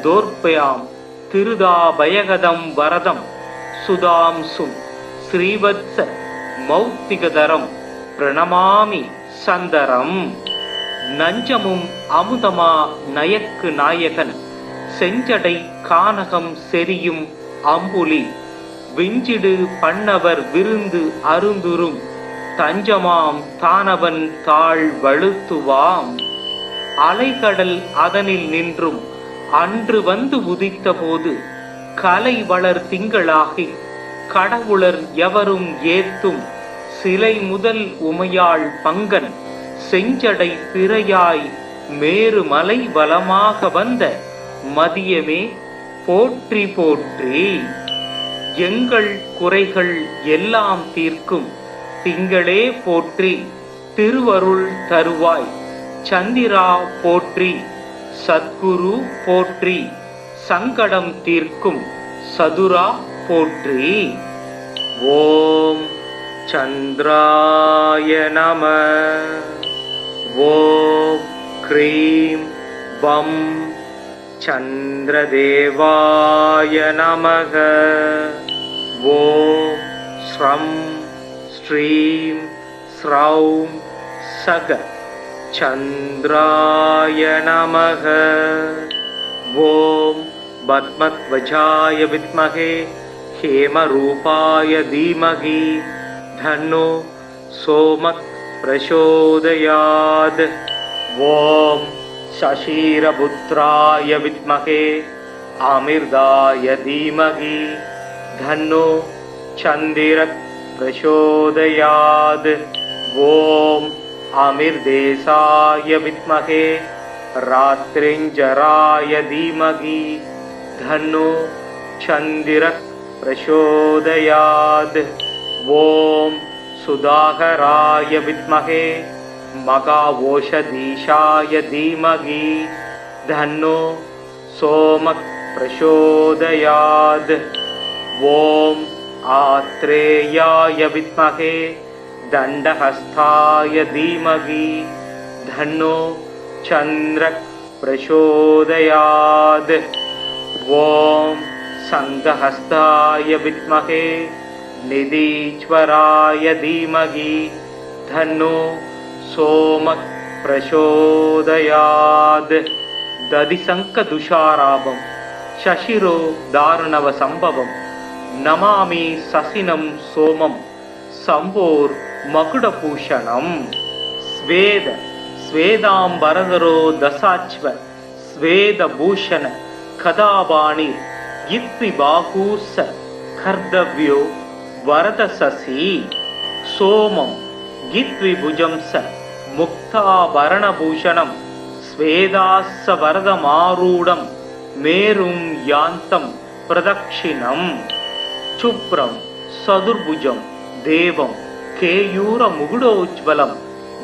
दोर्पयां तिरुदाभयगदं वरदं सुधांसुं श्रीवत्स मौक्तिकधरं प्रणमामि சந்தரம். நஞ்சமும் அமுதமா நயக்கு நாயகன் செஞ்சடை கானகம் செரியும் அம்புலி விஞ்சிடு பண்ணவர் விருந்து அருந்துரும் தஞ்சமாம் தானவன் தாழ் வழுத்துவாம். அலைகடல் அதனில் நின்றும் அன்று வந்து உதித்த போது கலை வளர் திங்களாகி கடவுளர் எவரும் ஏத்தும் சிலை முதல் உமையாள் பங்கன் செஞ்சடை பிறையாய் மேருமலை வலமாக வந்த மதியமே போற்றி போற்றி. எங்கள் குறைகள் எல்லாம் தீர்க்கும் திங்களே போற்றி. திருவருள் தருவாய் சந்திரா போற்றி. சத்குரு போற்றி. சங்கடம் தீர்க்கும் சதுரா போற்றி. ஓம் சந்திராய நம. ஓம் க்ரீம் வம் சந்திரதேவாய நமக. ஓம் ஸ்ரம் ஸ்ரீம் ஸ்ரௌம் சக சந்திராய நமக. ॐ पद्मध्वजाय विद्महे हेमरूपाय धीमहि तन्नो सोमः प्रचोदयात्। ॐ शशिरपुत्राय विद्महे अमृताय धीमहि तन्नो चन्द्रः प्रचोदयात्। ॐ अमृतेशाय विद्महे रात्रिञ्जराय धीमहि तन्नो चन्द्रः प्रचोदयात्। ॐ सुधाकराय विद्महे मघोषधीशाय धीमहि तन्नो सोमः प्रचोदयात्। ॐ आत्रेयाय विद्महे दण्डहस्ताय धीमहि तन्नो चन्द्रः प्रचोदयात्। ॐ शङ्खहस्ताय विद्महे निधीश्वराय धीमहि तन्नो सोमः प्रचोदयात्। दधिशङ्खदुषाराभं शशिरो दारुणव सम्भवं नमामि शशिनं सोमं शम्भोर्मकुटभूषणं। स्वेद स्वेदाम्बरधरो दशाश्व स्वेदभूषण कदापाणि इत्विबाहूस कर्तव्यो वरदशशि। सोमं गित्विभुजं स मुक्ताभरणभूषणं स्वेदास्स वरदमारूढं मेरुं यान्तं प्रदक्षिणम्। शुभ्रं सदुर्भुजं देवं केयूरमुकुटोज्ज्वलं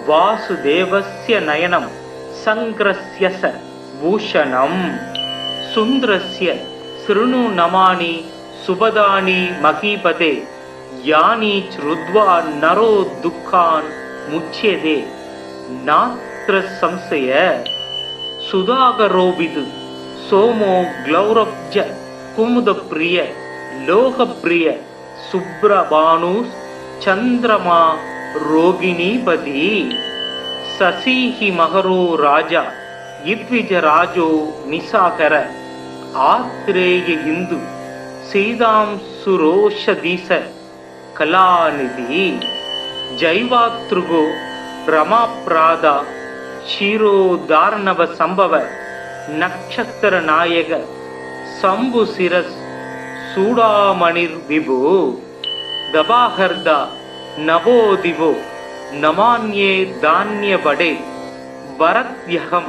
वासुदेवस्य नयनं सङ्ग्रस्य स भूषणम्। सुन्दरस्य शृणु नमानि सुभदानि महीपते यानि श्रुत्वा नरो दुःखान् मुच्यते नात्र संशय। सुधाकरोऽविदु सोमो ग्लौरब्ज कुमुदप्रिय लोकप्रिय सुब्रभानुः चन्द्रमा रोगिणीपति। शशिः मकरो राजा इद्विजराजो निशाकर आत्रेय इन्दु सीतांशुरोषधीश कलानिधि। जैवातृगो रमाप्रादा क्षीरोदार्णव संभव नक्षत्र नायक शंभुशिरस् सूडामणिर्विभु। दबाहर्दा नवोदिवो नमान्ये धान्यपडे वरद्यहं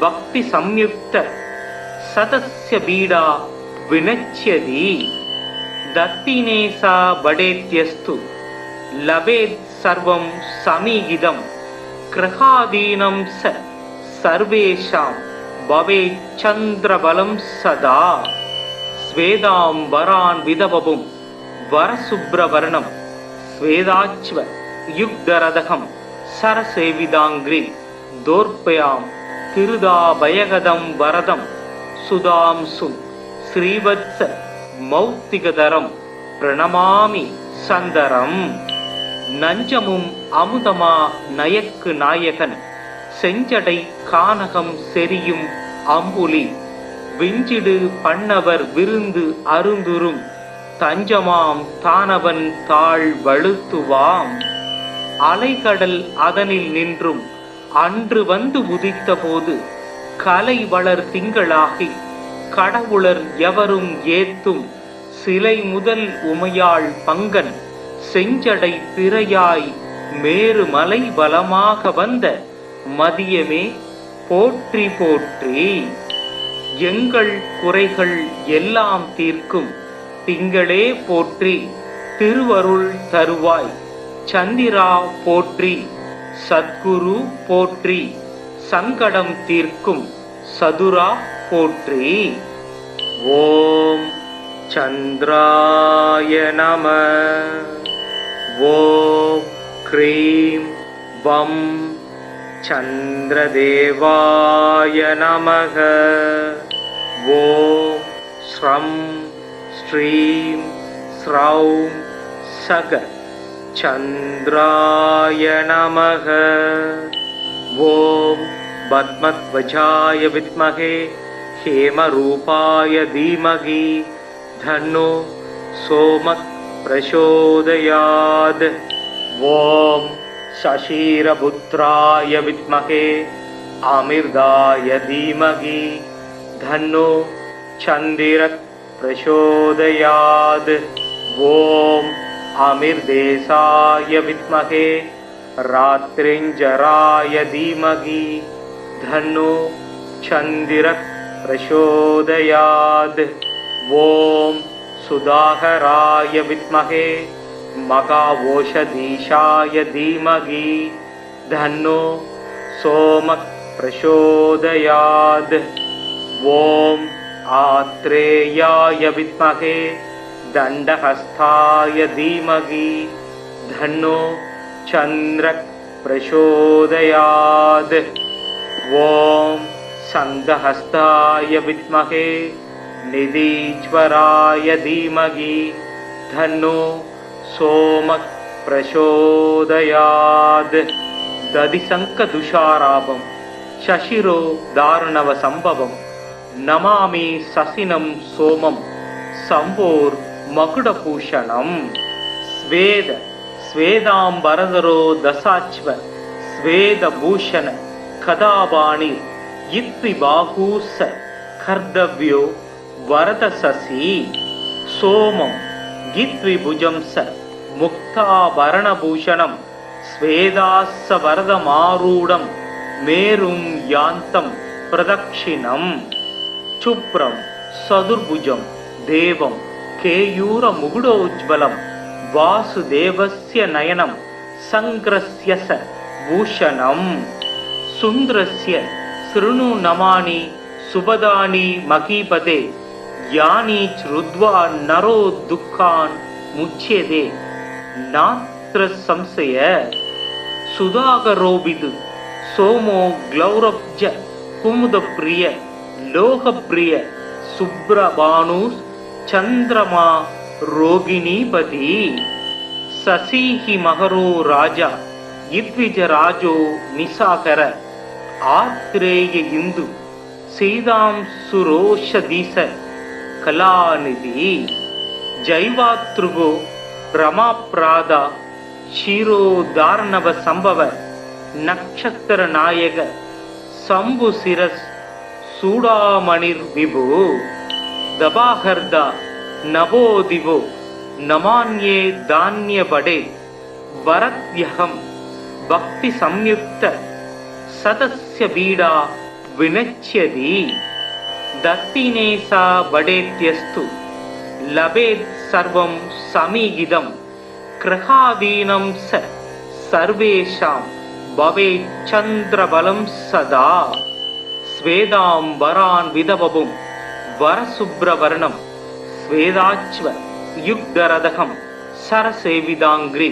भक्ति संयुक्त सतस्य बीडा विनश्यति। दत्तिनेसा बडेत्यस्तु लभेत् सर्वं समीहितं ग्रहादीनं स सर्वेषां भवेत् चन्द्रबलं सदा। स्वेदाम्बरान् विदवपुं वरशुभ्रवर्णं स्वेदाच्व युग्धरदहं सरसेविदाङ्घ्रि दोर्पयां तिरुदाभयगदं वरदं सुधांसुं श्रीवत्स मौक्तिकधरं प्रणमामि சந்தரம். நஞ்சமும் அமுதமா நயக்கு நாயகன் செஞ்சடை கானகம் செரியும் அம்புலி விஞ்சிடு பண்ணவர் விருந்து அருந்துரும் தஞ்சமாம் தானவன் தாழ் வழுத்துவாம். அலைகடல் அதனில் நின்றும் அன்று வந்து உதித்த போது கலை வளர் திங்களாகி கடவுளர் எவரும் ஏத்தும் சிலை முதல் உமையாள் பங்கன் செஞ்சடை திரையாய் மேரு மலை பலமாக வந்த மதியமே போற்றி போற்றி. எங்கள் குறைகள் எல்லாம் தீர்க்கும் திங்களே போற்றி. திருவருள் தருவாய் சந்திரா போற்றி. சத்குரு போற்றி. சங்கடம் தீர்க்கும் சதுரா போற்றி. ஓம் சந்திராய நம. ஓம் க்ரீம் வம் சந்திரதேவாய நமக. ஓம் ஸ்ரம் ஸ்ரீம் ஸ்ரௌம் சக சந்திராய நமக. ஓம் பத்மத்வஜாய வித்மகே हेमरूपाय धीमहि धन्नो सोमः प्रचोदयात्। ॐ शशिरपुत्राय विद्महे अमृताय धीमहि धन्नो चन्द्रः प्रचोदयात्। ॐ अमृतेशाय विद्महे रात्रिञ्जराय धीमहि धन्नो चन्द्रः प्रचोदयात्। ॐ सुधाकराय विद्महे मघाओषधीशाय धीमहि धन्नो सोमः प्रचोदयात्। ॐ आत्रेयाय विद्महे दण्डहस्ताय धीमहि धन्नो चन्द्रः प्रचोदयात्। ॐ संघहस्ताय विद्महे निधीश्वराय धीमहि धन्नो सोमः प्रचोदयात्। दधिशङ्खदुषाराभं शशिरो दारुणव संभवं नमामि शशिनं सोमं शम्भोर्मकुटभूषणं। स्वेद स्वेदाम्बरधरो दशाश्व स्वेदभूषण कदापाणि इत्विबाहूस कर्तव्यो वरदशशि सोमं गित्विभुजं स मुक्ताभरणभूषणं स्वेदास्स वरदमारूढं मेरुं यान्तं प्रदक्षिणम्। शुभ्रं सदुर्भुजं देवं केयूरमुकुटोज्ज्वलं वासुदेवस्य नयनं सङ्ग्रस्य स भूषणं। सुन्दरस्य शृणु नमानि सुभदानि महीपते यानि श्रुत्वा नरो दुःखान् मुच्यते नात्र संशय। सुधाकरोऽभिद् सोमो ग्लौरब्ज कुमुदप्रिय लोकप्रिय सुब्रभानुः चन्द्रमा रोगिणीपति। शशिः महरो राजा इद्विजराजो निशाकर आत्रेय इंदु सीतांशुरोषधीश कलानिधि। जैवातृगो रमाप्रादा क्षीरोदार्णव संभव नक्षत्र नायक शंभुशिरस् सूडामणिर्विभु। दबाहर्दा नवोदिवो नमान्ये धान्यपडे वरद्यहं भक्ति संयुक्त सदस्य बीडा विनच्यति। दत्तिनेसा बडेत्यस्तु लभेत् सर्वं समीहितं कृहादीनं स सर्वेषां भवेत् चन्द्रबलं सदा। स्वेदाम्बरान् विधवपुं वरशुभ्रवर्णं स्वेदाच्व युग्धरदहं सरसेविदाङ्घ्रि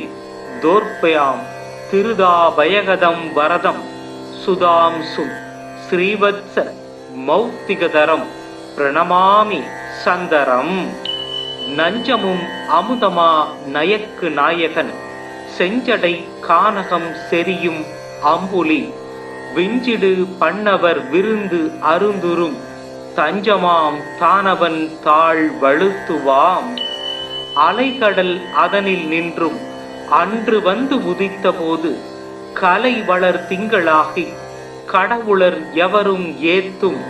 दोर्पयां तिरुदाभयगदं वरदं सुधांसुं श्रीवत्स मौक्तिकधरं प्रणमामि சந்தரம். நஞ்சமும் அமுதமா நயக்கு நாயகன் செஞ்சடை கானகம் செரியும் அம்புலி விஞ்சிடு பண்ணவர் விருந்து அருந்துரும் தஞ்சமாம் தானவன் தாழ் வழுத்துவாம். அலைகடல் அதனில் நின்றும் அன்று வந்து உதித்த போது கலை வளர் திங்களாகி கடவுளர் எவரும் ஏத்தும்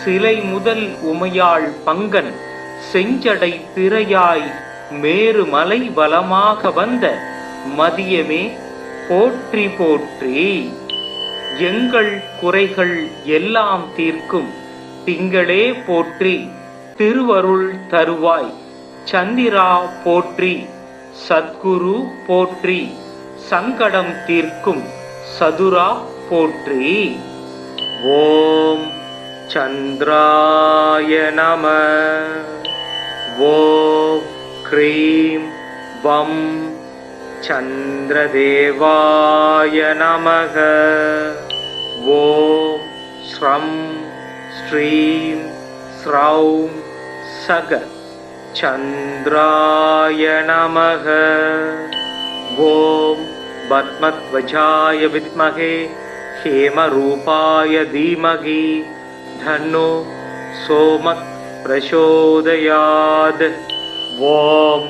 சிலை முதல் உமையாள் பங்கன் செஞ்சடை திரையாய் மேருமலை வலமாக வந்த மதியமே போற்றி போற்றி. எங்கள் குறைகள் எல்லாம் தீர்க்கும் திங்களே போற்றி. திருவருள் தருவாய் சந்திரா போற்றி. சத்குரு போற்றி. சங்கடம் தீர்க்கும் சதுரா போற்றி. ஓம் சந்திராய நம. ஓம் க்ரீம் வம் சந்திரதேவாய நமக. ஓம் ஸ்ரம் ஸ்ரீம் ஸ்ரௌம் சக சந்திராய நமக. ஓம் பத்மத்வஜாய வித்மகே ஹேமரூபாய தீமகி தன்னோ सोमः प्रचोदयात्। ॐ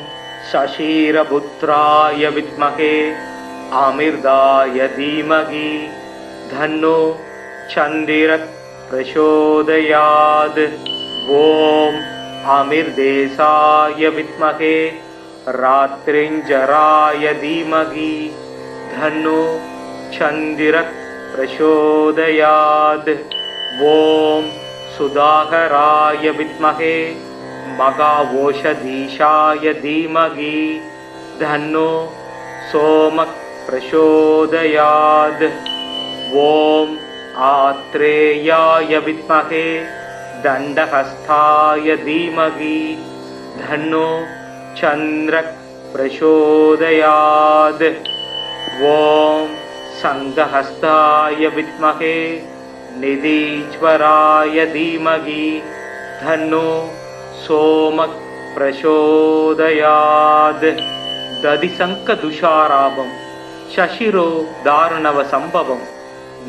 शशिरपुत्राय विद्महे अमृताय धीमहि तन्नो चन्द्रः प्रचोदयात्। ॐ अमृतेशाय विद्महे रात्रिञ्जराय धीमहि तन्नो चन्द्रः प्रचोदयात्। ॐ सुधाकराय विद्महे महाओषधीशाय धीमहि तन्नो सोमः प्रचोदयात्। ॐ आत्रेयाय विद्महे दण्डहस्ताय धीमहि तन्नो चन्द्रः प्रचोदयात्। ॐ संघहस्ताय विद्महे निधीश्वराय धीमहि तन्नो सोमः प्रचोदयात्। दधिशङ्खदुषाराभं शशिरो दारुणव संभवं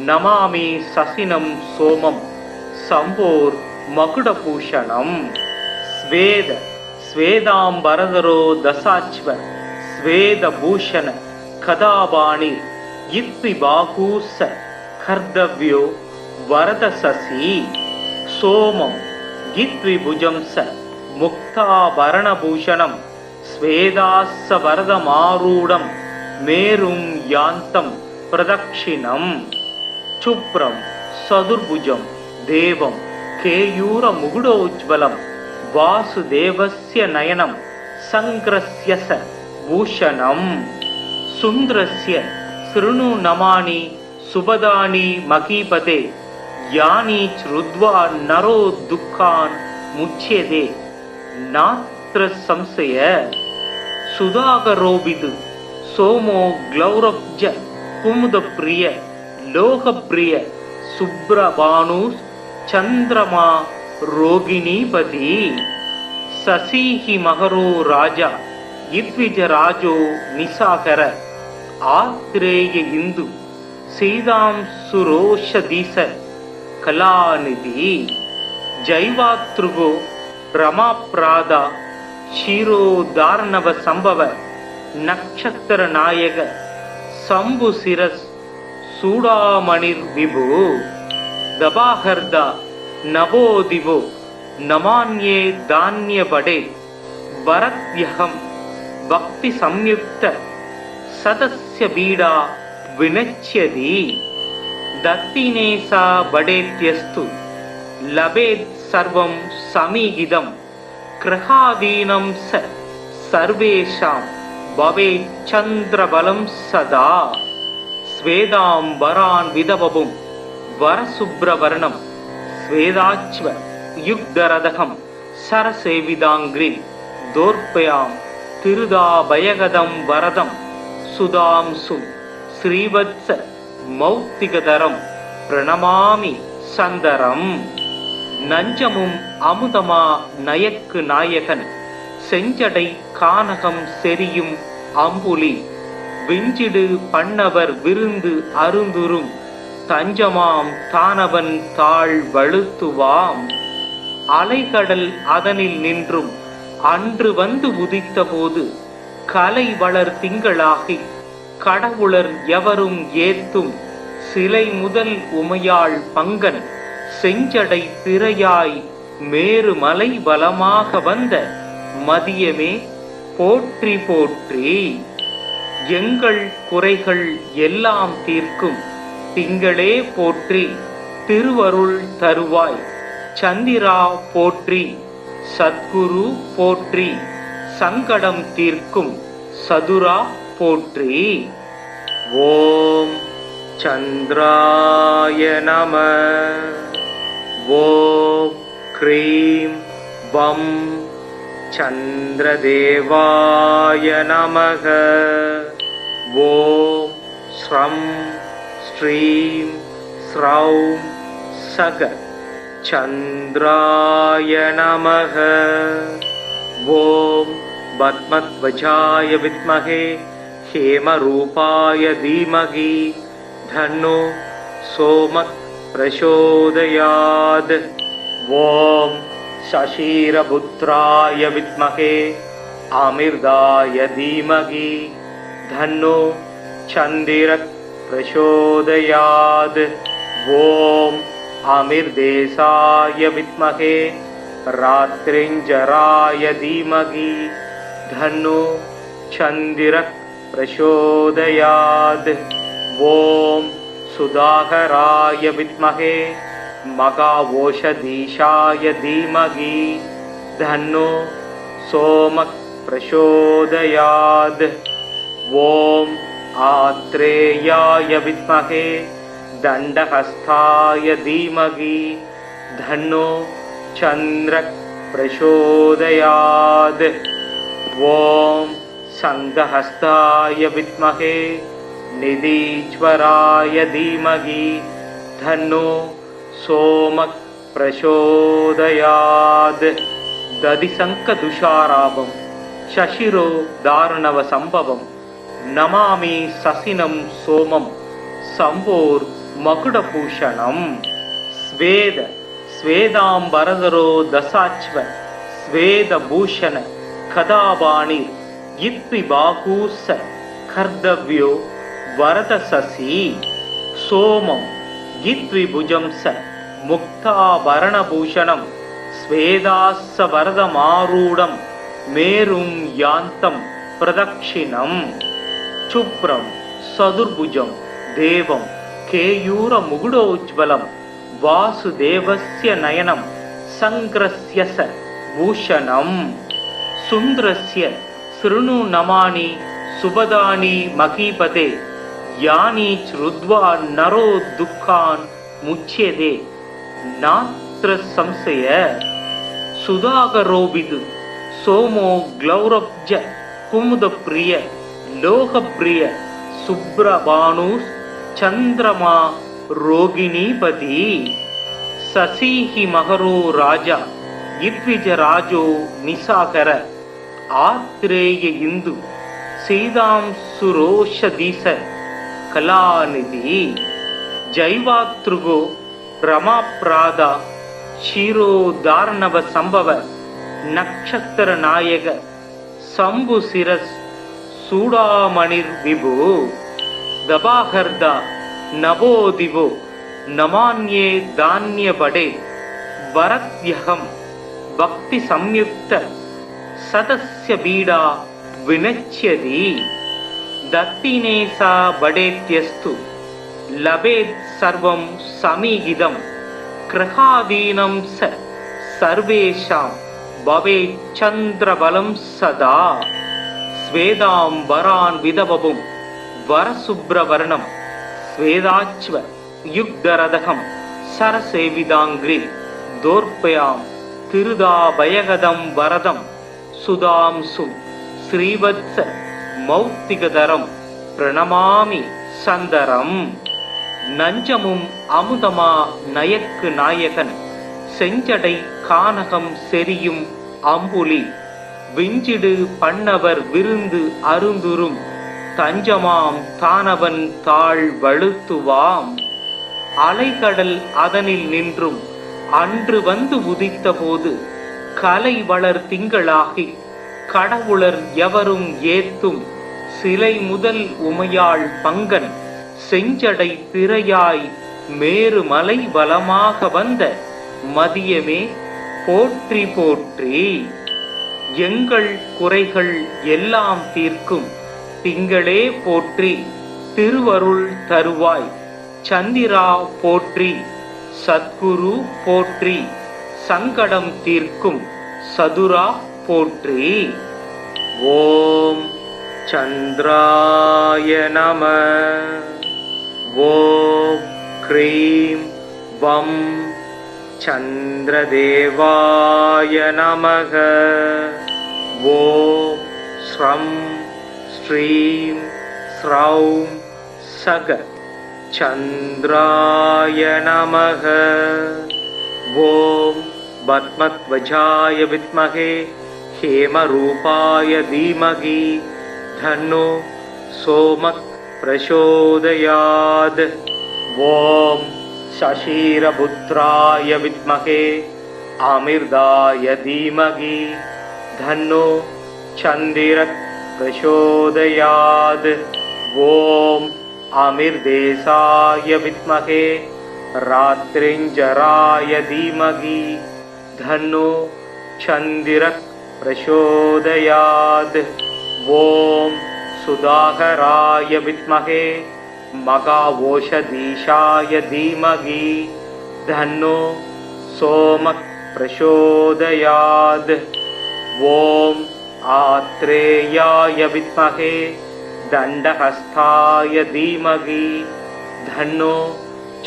नमामि शशिनं सोमं शम्भोर्मकुटभूषणम्। स्वेद स्वेदाम्बरधरो दशाश्व स्वेदभूषण कदाबाणि इत्विबाहूस कर्तव्यो वरदशशि। सोमं गित्विभुजं स मुक्ताभरणभूषणं स्वेदास्य वरदमारूढं मेरुं यान्तं प्रदक्षिणम्। शुभ्रं चतुर्भुजं देवं केयूरमुकुटोज्ज्वलं वासुदेवस्य नयनं संग्रस्य स भूषणम्। सुन्दरस्य शृणु नमानि सुभदानि महीपते यानि श्रुत्वा नरो दुःखान् मुच्यते नात्र संशय। सुधाकरोऽभिद् सोमो ग्लौरब्ज कुमुदप्रिय लोकप्रिय शुभ्रभानुश्चन्द्रमा रोगिणीपति। शशिः मकरो राजा इद्विजराजो निशाकर आत्रेय इंदु सीतांशुरोषधीश कलानिधि। जैवातृगो रमाप्रादा क्षीरोदार्णव संभव नक्षत्र नायक शंभुशिरस् सूडामणिर्विभु। दबाहर्दा नवोदिवो नमान्ये धान्यपडे वरद्यहं भक्ति संयुक्त सदस्य बीडा विनच्यति। दत्तिनेसा बडेत्यस्तु लभेत् सर्वं समीहितं ग्रहादीनं स सर्वेषां भवेत् चन्द्रबलं सदा। स्वेदाम्बरान् विदवपुं वरशुभ्रवर्णं स्वेदाच्व युग्धरदहं सरसेविदाङ्घ्रिं दोर्पयां तिरुदाभयगदं वरदं सुधांशुं श्रीवत्स मौक्तिकधरं प्रणमामि சந்தரம். நஞ்சமும் அமுதமா நயக்கு நாயகன் செஞ்சடை கானகம் செரியும் அம்புலி விஞ்சிடு பண்ணவர் விருந்து அருந்துரும் தஞ்சமாம் தானவன் தாழ் வழுத்துவாம். அலைகடல் அதனில் நின்றும் அன்று வந்து உதித்த போது கலை வளர் திங்களாகி கடவுளர் எவரும் ஏத்தும் சிலை முதல் உமையாள் பங்கன் செஞ்சடை திரையாய் மேருமலை பலமாக வந்த மதியமே போற்றி போற்றி. எங்கள் குறைகள் எல்லாம் தீர்க்கும் திங்களே போற்றி. திருவருள் தருவாய் சந்திரா போற்றி. சத்குரு போற்றி. சங்கடம் தீர்க்கும் சதுரா போற்றி. ஓம் சந்திராய நம. ஓம் க்ரீம் வம் சந்திரதேவாய நமக. ஓம் ஸ்ரம் ஸ்ரீம் ஸ்ரௌம் சக சந்திராய நமக. ஓம் பத்மத்வஜாய வித்மஹே ஹேமரூபாய தீமஹி தன்னோ சோமः பிரசோதயாத். ॐ शशिरपुत्राय विद्महे अमिर्दाय धीमहि धन्नो चन्दिरः प्रचोदयात्। ॐ अमिर्देशाय विद्महे रात्रिञ्जराय धीमहि धन्नो चन्दिरः प्रचोदयात्। ॐ सुधाकराय विद्महे मघाओषधीशाय धीमहि धन्नो सोमः प्रचोदयात्। ॐ आत्रेयाय विद्महे दण्डहस्ताय धीमहि धन्नो चन्द्रः प्रचोदयात्। ॐ संघहस्ताय विद्महे निधीश्वराय धीमहि धन्नो सोमः प्रचोदयात्। दधिशङ्खदुषाराभं शशिरो दारणव संभवं नमामि शशिनं सोमं संवोर्मकुटभूषणम्। स्वेद स्वेदाम्बरधरो दशाश्व स्वेदभूषण कदावाणि इत्विबाहूस कर्तव्यो वरदशसि सोमं इत्विभुजं स मुक्ताभरणभूषणं स्वेदास्स वरदमारूढं मेरुं यान्तं प्रदक्षिणं। शुभ्रं सदुर्भुजं देवं केयूरमुकुटोज्ज्वलं वासुदेवस्य नयनं संग्रस्य स भूषणं। सुन्दरस्य शृणु नमानि सुभदानि महीपते यानि श्रुत्वा नरो दुःखान् मुच्यते नात्र संशय। सुधाकरोऽविदु सोमो ग्लौरब्ज कुमुदप्रिय लोकप्रिय शुभ्रभानुश्चन्द्रमा रोगिणीपति। शशिहि मकरो राजा इद्विजराजो निशाकर आत्रेय इंदु सीतांशुरोषधीश कलानिधि। जैवातृगो रमाप्रादा क्षीरोदार्णव संभव नक्षत्र नायक शंभुशिरस् सूडामणिर्विभु। दबाहर्दा नवोदिवो नमान्ये धान्यपडे वरद्यहं भक्ति संयुक्त सदस्य बीडा विनच्यति। दत्तिनेसा बडेत्यस्तु लभेत् सर्वं समीहितं कृहादीनं स सर्वेषां भवेत् चन्द्रबलं सदा। स्वेदाम्बरान् विदवपुं वरशुभ्रवर्णं स्वेदाच्व युग्धरदहं सरसेविदाङ्घ्रि दोर्पयां तिरुदाभयगदं वरदं सुधांसुं श्रीवत्स मौक्तिकधरं प्रणमामि சந்தரம். நஞ்சமும் அமுதமா நயக்கு நாயகன் செஞ்சடை கானகம் செரியும் அம்புலி விஞ்சிடு பண்ணவர் விருந்து அருந்துரும் தஞ்சமாம் தானவன் தாழ் வழுத்துவாம். அலைகடல் அதனில் நின்றும் அன்று வந்து உதித்த போது கலை வளர் திங்களாகி கடவுளர் எவரும் ஏத்தும் சிலை முதல் உமையாள் பங்கன் செஞ்சடை திரையாய் மேரு மலை வலமாக வந்த மதியமே போற்றி போற்றி. எங்கள் குறைகள் எல்லாம் தீர்க்கும் திங்களே போற்றி. திருவருள் தருவாய் சந்திரா போற்றி. சத்குரு போற்றி. சங்கடம் தீர்க்கும் சதுரா போற்றி. ஓம் சந்திராய நம. ஓம் க்ரீம் வம் சந்திரதேவாய நமக. ஓம் ஸ்ரம் ஸ்ரீம் ஸ்ரௌம் சக சந்திராய நமக. ஓம் பத்மத்வஜாய வித்மகே ஹேமரூபாய தீமகி தன்னோ சோமக் பிரசோதயாத். ஓம் சசீரபுத்ராய வித்மகே अमिर्दाय धीमहि धन्नो चन्दिरः प्रचोदयात् ॐ अमिर्देशाय विद्महे रात्रिञ्जराय धीमहि धन्नो चन्दिरः प्रचोदयात् ॐ सुधाकराय विद्महे मघाओषधीशाय धीमहि धन्नो सोमः प्रचोदयात् ॐ आत्रेयाय विद्महे दण्डहस्ताय धीमहि धन्नो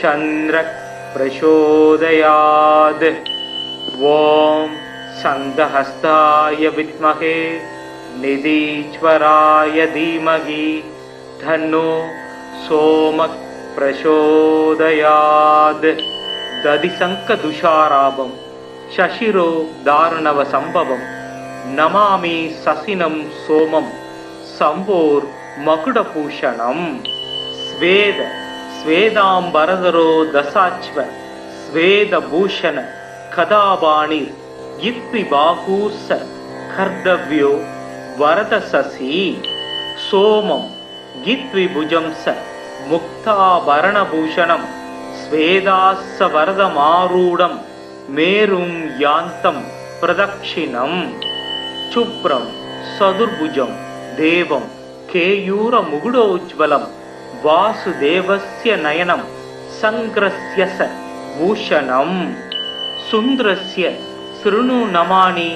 चन्द्रः प्रचोदयात् ॐ सन्दहस्ताय विद्महे निधीश्वराय धीमहि धन्नो सोमः प्रचोदयात् दधिशङ्खदुषाराभं शशिरो दारुणवसम्भवं नमामि ससिनं सोमं सम्भोर्मकुटभूषणम् स्वेदाम्बरधरो दशाश्व स्वेदभूषण कदावाणिर् इत्विबाहूर्स कर्तव्यो वरदशसि सोमं गित्विभुजं स मुक्ताभरणभूषणं स्वेदास्सवरदमारूढं मेरुं यान्तं प्रदक्षिणं शुभ्रं सदुर्भुजं देवं केयूरमुकुटोज्ज्वलं वासुदेवस्य नयनं सङ्ग्रस्य स भूषणं सुन्दरस्य शृणु नमानि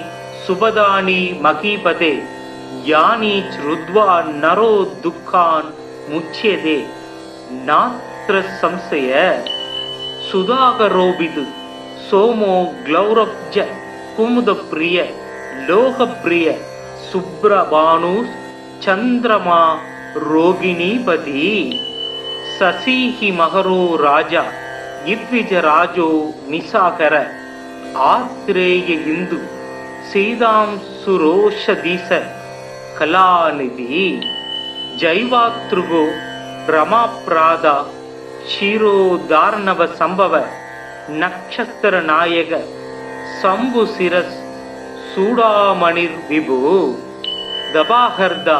सुभदानि महीपते यानि श्रुत्वा नरो दुःखान् मुच्यते नात्र संशय सुधाकरोऽभिद् सोमो ग्लौरब्ज कुमुदप्रिय लोकप्रिय सुब्रभानुः चन्द्रमा रोगिणीपति शशिहि मकरो राजा इद्विजराजो निशाकर आत्रेय इंदु सीतांशुरोषधीश कलानिधि जैवातृगो रमाप्रादा क्षीरोदार्णव संभव नक्षत्र नायक शंभुशिरस् सूडामणिर्विभु दबाहर्दा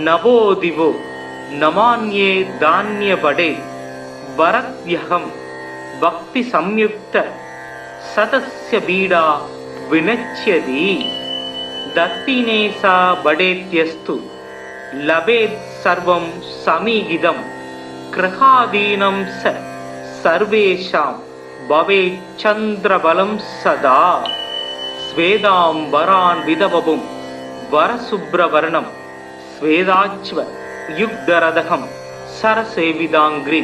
नभो दिवो नमान्ये धान्य बडे वरद्यहं भक्ति संयुक्त सतस्य बीडा विनच्यति दत्तिनेसा बडेत्यस्तु लभेत् सर्वं समीहितं ग्रहादीनं स सर्वेषां भवेत् चन्द्रबलं सदा स्वेदाम्बरान् विधवपुं वरशुभ्रवर्णं स्वेदाच्व युग्धरदहं सरसेविदाङ्घ्रि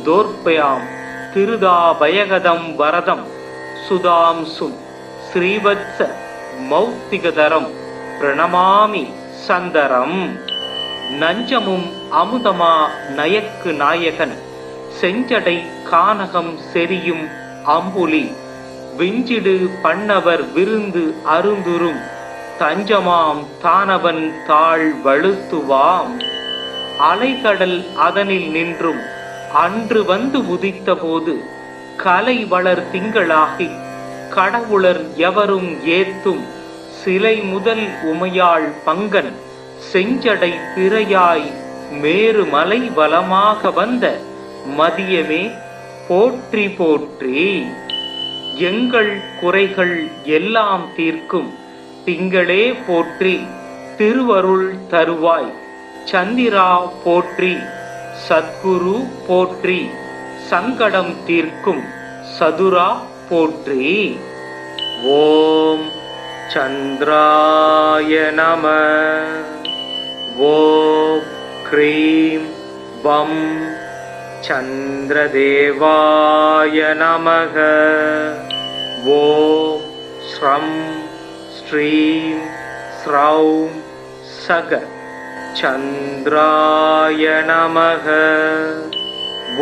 दोर्पयां तिरुदाभयगदं वरदं सुधांसुं श्रीवत्स मौक्तिकधरं प्रणमामि சந்தரம் நஞ்சமும் அமுதமா நயக்கு நாயகன் செஞ்சடை கானகம் செரியும் அம்புலி விஞ்சிடு பண்ணவர் விருந்து அருந்துரும் தஞ்சமாம் தானவன் தாழ் வழுத்துவாம் அலைகடல் அதனில் நின்றும் அன்று வந்து உதித்த போது கலை வளர் திங்களாகி கடவுளர் எவரும் ஏத்தும் சிலை முதல் உமையாள் பங்கன் செஞ்சடை பிறையாய் மேரு மலை வலமாக வந்த மதியமே போற்றி போற்றி எங்கள் குறைகள் எல்லாம் தீர்க்கும் திங்களே போற்றி திருவருள் தருவாய் சந்திரா போற்றி சத்குரு போற்றி சங்கடம் தீர்க்கும் சதுரா போற்றி ஓம் चन्द्राय नमः ॐ क्रीं वं चन्द्रदेवाय नमः ॐ श्रं श्रीं स्रौं सग चन्द्राय नमः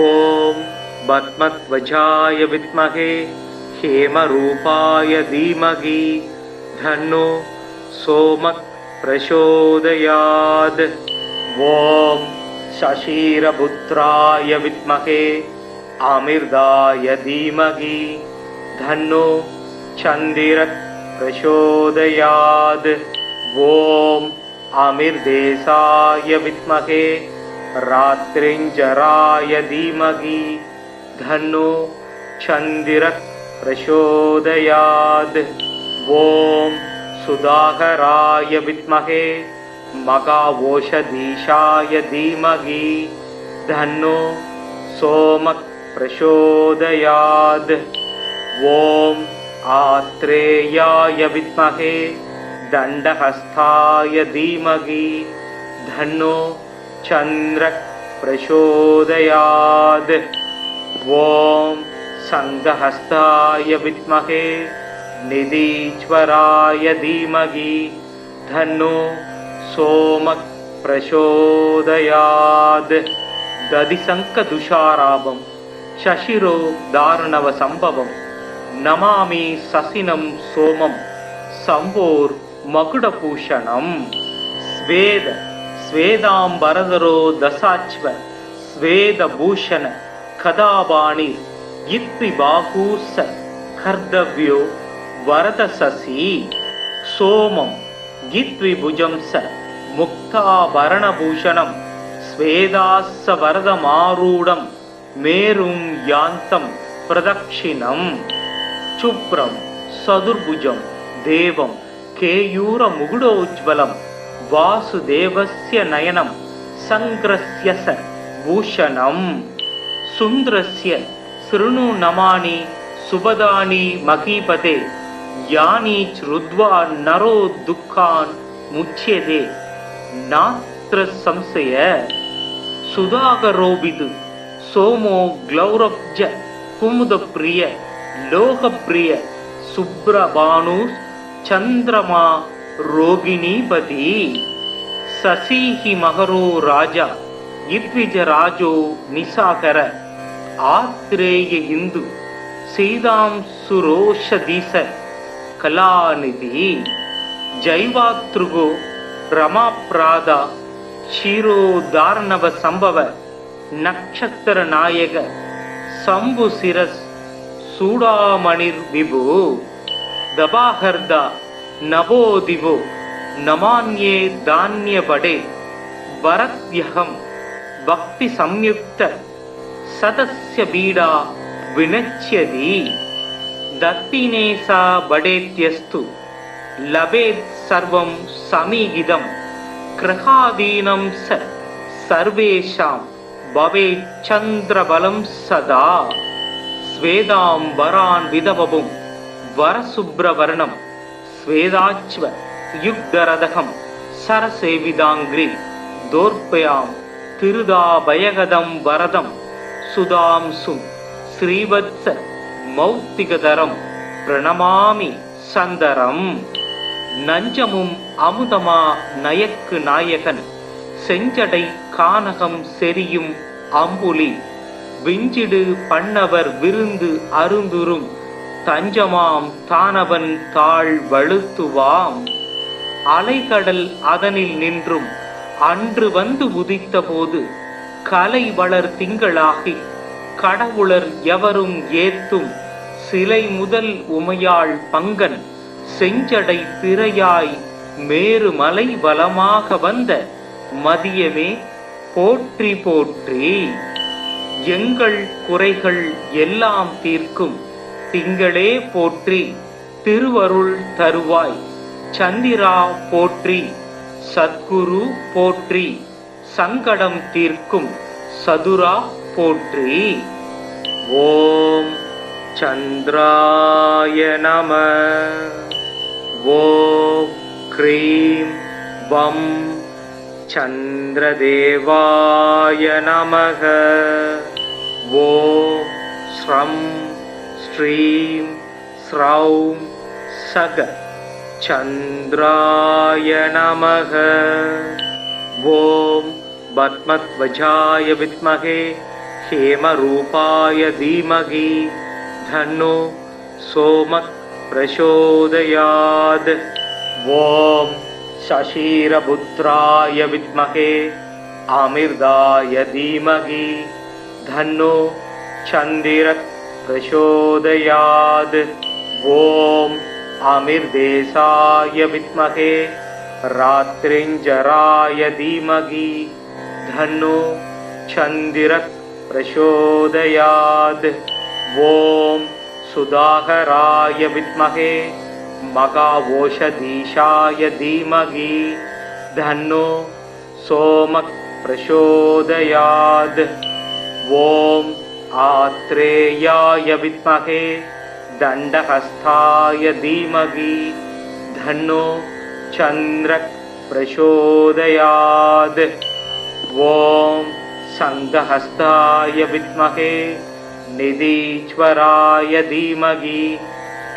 ॐ पद्मध्वजाय विद्महे हेमरूपाय धीमहि धन्नो सोमः प्रचोदयात् ॐ शशिरपुत्राय विद्महे अमिर्दाय धीमहि धन्नो चन्दिरः प्रचोदयात्। ॐ अमिर्देशाय विद्महे रात्रिञ्जराय धीमहि धन्नो चन्दिरः प्रचोदयात्। ॐ सुधाकराय विद्महे मघावोषधीशाय धीमहि धन्नो सोमः प्रचोदयात्। ॐ आत्रेयाय विद्महे दण्डहस्ताय धीमहि धन्नो चन्द्रः प्रचोदयात्। ॐ संघहस्ताय विद्महे निधीश्वराय धीमहि धन्नो सोमः प्रचोदयात्। दधिशङ्खदुषाराभं शशिरो दारुणव संभवं नमामि ससिनं सोमं संवोर् मकुडभूषणम्। स्वेद स्वेदाम्बरधरो दशाच्व स्वेदभूषण कदाबाणि इत्विबाहूस कर्तव्यो वरदशसि सोमं गित्विभुजं स मुक्ताभरणभूषणं स्वेदास्स वरदमारूढं मेरुं यान्तं प्रदक्षिणम्। शुभ्रं सदुर्भुजं देवं केयूरमुकुटोज्ज्वलं वासुदेवस्य नयनं संग्रस्य स भूषणम्। सुन्दरस्य शृणु नमानि सुभदानि महीपते यानि श्रुत्वा नरो दुःखान् मुच्यते नात्र संशय। सुधाकरोऽभितु सोमो ग्लौरब्ज कुमुदप्रिय लोकप्रिय सुब्रभानु चन्द्रमा रोगिणीपति। शशिहि मकरो राजा इद्विजराजो निशाकर आत्रेय इंदु सीतांशुरोषधीश कलानिधि। जैवातृगो रमाप्रादा क्षीरोदार्णव संभव नक्षत्र नायक शंभुशिरस् सूडामणिर्विभु। दबाहर्दा नभो दिवो नमान्ये धान्यपडे वरद्यहं भक्ति संयुक्त सदस्य बीडा विनच्यति। दत्तिनेसा बडेत्यस्तु लभेत् सर्वं समीहितं ग्रहादीनं स सर्वेषां भवेत् चन्द्रबलं सदा। स्वेदाम्बरान् विधवपुं वरशुभ्रवर्णं स्वेदाच्व युग्धरदहं सरसेविदाङ्घ्रि दोर्पयां तिरुदाभयगदं वरदं सुधांसुं श्रीवत्स मौक्तिकधरं प्रणमामि சந்தரம். நஞ்சமும் அமுதமா நயக்கு நாயகன் செஞ்சடை கானகம் செரியும் அம்புலி விஞ்சிடு பண்ணவர் விருந்து அருந்துரும் தஞ்சமாம் தானவன் தாழ் வழுத்துவாம். அலைகடல் அதனில் நின்றும் அன்று வந்து உதித்த போது கலை வளர் திங்களாகி கடவுளர் எவரும் ஏத்தும் சிலை முதல் உமையாள் பங்கன் செஞ்சடை திரையாய் மேருமலை வலமாக வந்த மதியமே போற்றி போற்றி. எங்கள் குறைகள் எல்லாம் தீர்க்கும் திங்களே போற்றி. திருவருள் தருவாய் சந்திரா போற்றி. சத்குரு போற்றி. சங்கடம் தீர்க்கும் சதுரா போற்றி. ஓம் சந்திராய நம. ஓம் க்ரீம் வம் சந்திரதேவாய நமக. ஓம் ஸ்ரம் ஸ்ரீம் ஸ்ரௌம் சக சந்திராய நமக. ஓம் பத்மத்வஜாய வித்மகே ஹேமரூபாய தீமகி தன்னோ சோமக் பிரசோதயாத். ஓம் சசீரபுத்ராய வித்மகே அமிர்தாய தீமகி தன்னோ சந்திரக் பிரசோதயாத். ॐ आमिर्देशाय विद्महे रात्रिञ्जराय धीमहि धन्नो चन्द्रः प्रचोदयात् ॐ सुधाकराय विद्महे मघावोषधीशाय धीमहि धन्नो सोमः प्रचोदयात् ॐ आत्रेयाय विद्महे दण्डहस्ताय धीमहि धन्नो चन्द्रः प्रचोदयात् ॐ शङ्खहस्ताय विद्महे निधीश्वराय धीमहि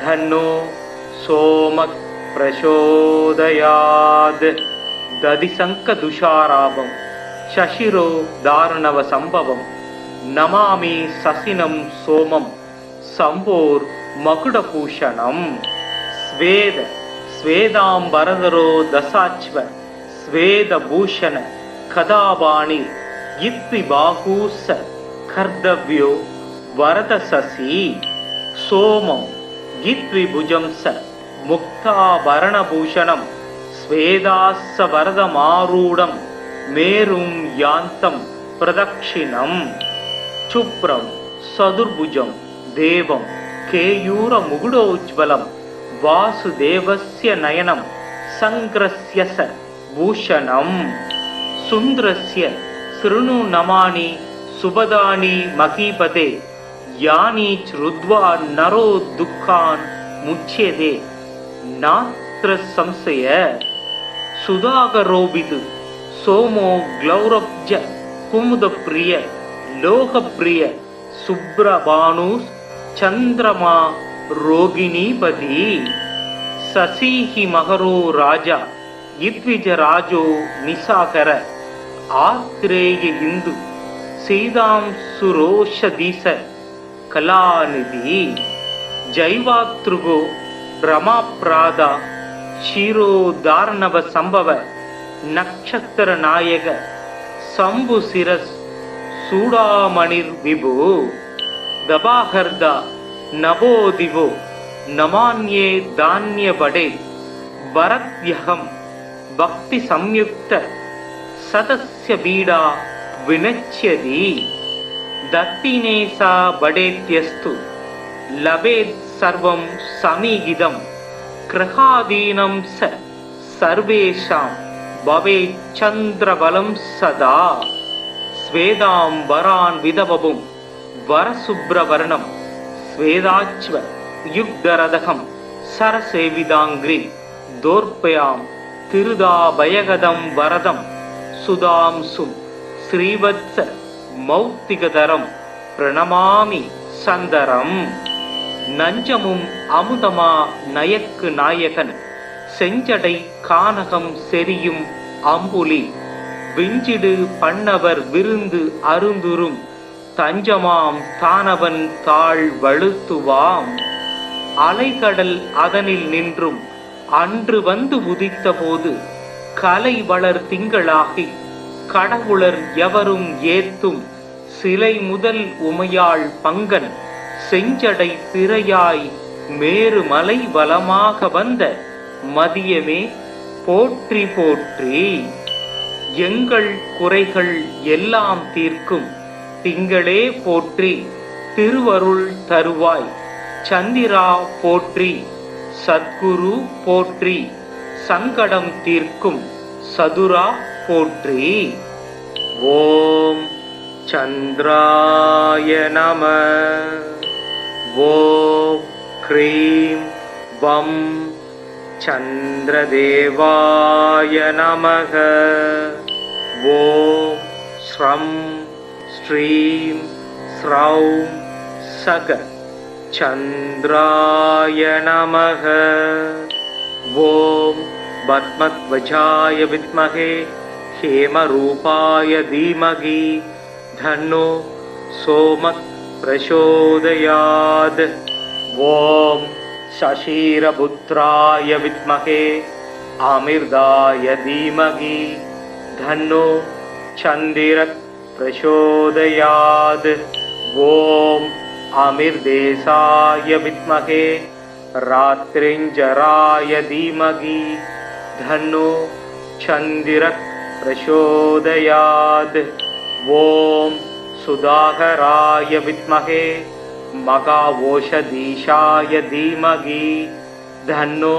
धन्नो सोमः प्रचोदयात् दधिशङ्खदुषाराभं शशिरो दारुणव सम्भवं नमामि शशिनं सोमं शम्भोर्मकुटभूषणं स्वेद स्वेदाम्बरधरो दशाश्व स्वेदभूषण कदावाणि इत्विबाहूस कर्तव्यो वरदशशि सोमं इत्विभुजं स मुक्ताभरणभूषणं स्वेदास्सवरदमारूढं मेरुं यान्तं प्रदक्षिणं शुभ्रं सदुर्भुजं देवं केयूरमुकुटोज्ज्वलं वासुदेवस्य नयनं सङ्ग्रस्य स भूषणं सुन्दरस्य शृणु नमानि सुभदानि महीपते यानि श्रुत्वा नरो दुःखान् मुच्यते नात्र संशय सुधाकरोऽभितु सोमो ग्लौरब्ज कुमुदप्रिय लोकप्रिय सुब्रभानुः चन्द्रमा रोगिणीपति शशिहि मकरो राजा इद्विजराजो निशाकर आत्रेय इंदु सीतांशुरोषधीश कलानिधि जैवातृगो रमाप्रादा क्षीरोदार्णव संभव नक्षत्र नायक शंभुशिरस् सूडामणिर्विभु दबाहर्दा नवोदिवो नमान्ये धान्यपडे भरत्यहं भक्ति संयुक्त सदस्य बीडा विनच्यति दत्तिनेसा बडेत्यस्तु लभेत् सर्वं समीहितं ग्रहादीनं स सर्वेषां भवेत् चन्द्रबलं सदा स्वेदाम्बरान् विधवपुं वरशुभ्रवर्णं स्वेदाच्व युग्धरदहं सरसेविदाङ्घ्रि दोर्पयां तिरुदाभयगदं वरदं सुधांसुं श्रीवत्स मौक्तिकधरं प्रणमामि சந்தரம் நஞ்சமும் அமுதமா நயக்கு நாயகன் செஞ்சடை கானகம் செரியும் அம்புலி விஞ்சிடு பண்ணவர் விருந்து அருந்துரும் தஞ்சமாம் தானவன் தாழ் வழுத்துவாம் அலைகடல் அதனில் நின்றும் அன்று வந்து உதித்த போது கலை வளர் திங்களாகி கடவுளர் எவரும் ஏத்தும் சிலை முதல் உமையாள் பங்கன் செஞ்சடை திரையாய் மேருமலை வலமாக வந்த மதியமே போற்றி போற்றி எங்கள் குறைகள் எல்லாம் தீர்க்கும் திங்களே போற்றி திருவருள் தருவாய் சந்திரா போற்றி சத்குரு போற்றி சங்கடம் தீர்க்கும் சதுரா போற்றி ஓம் चन्द्राय नमः ॐ ह्रीं वं चन्द्रदेवाय नमः ॐ श्रं श्रीं स्रौं सग चन्द्राय नमः ॐ पद्मध्वजाय विद्महे हेमरूपाय धीमहि धन्नो सोमः प्रचोदयात् ॐ शशिरपुत्राय विद्महे आमिर्दाय धीमहि धन्नो चन्द्रः प्रचोदयात् ॐ आमिर्देशाय विद्महे रात्रिञ्जराय धीमहि धन्नो चन्द्रः प्रचोदयात्। ॐ सुधाकराय विद्महे मघाओषधीशाय धीमहि धन्नो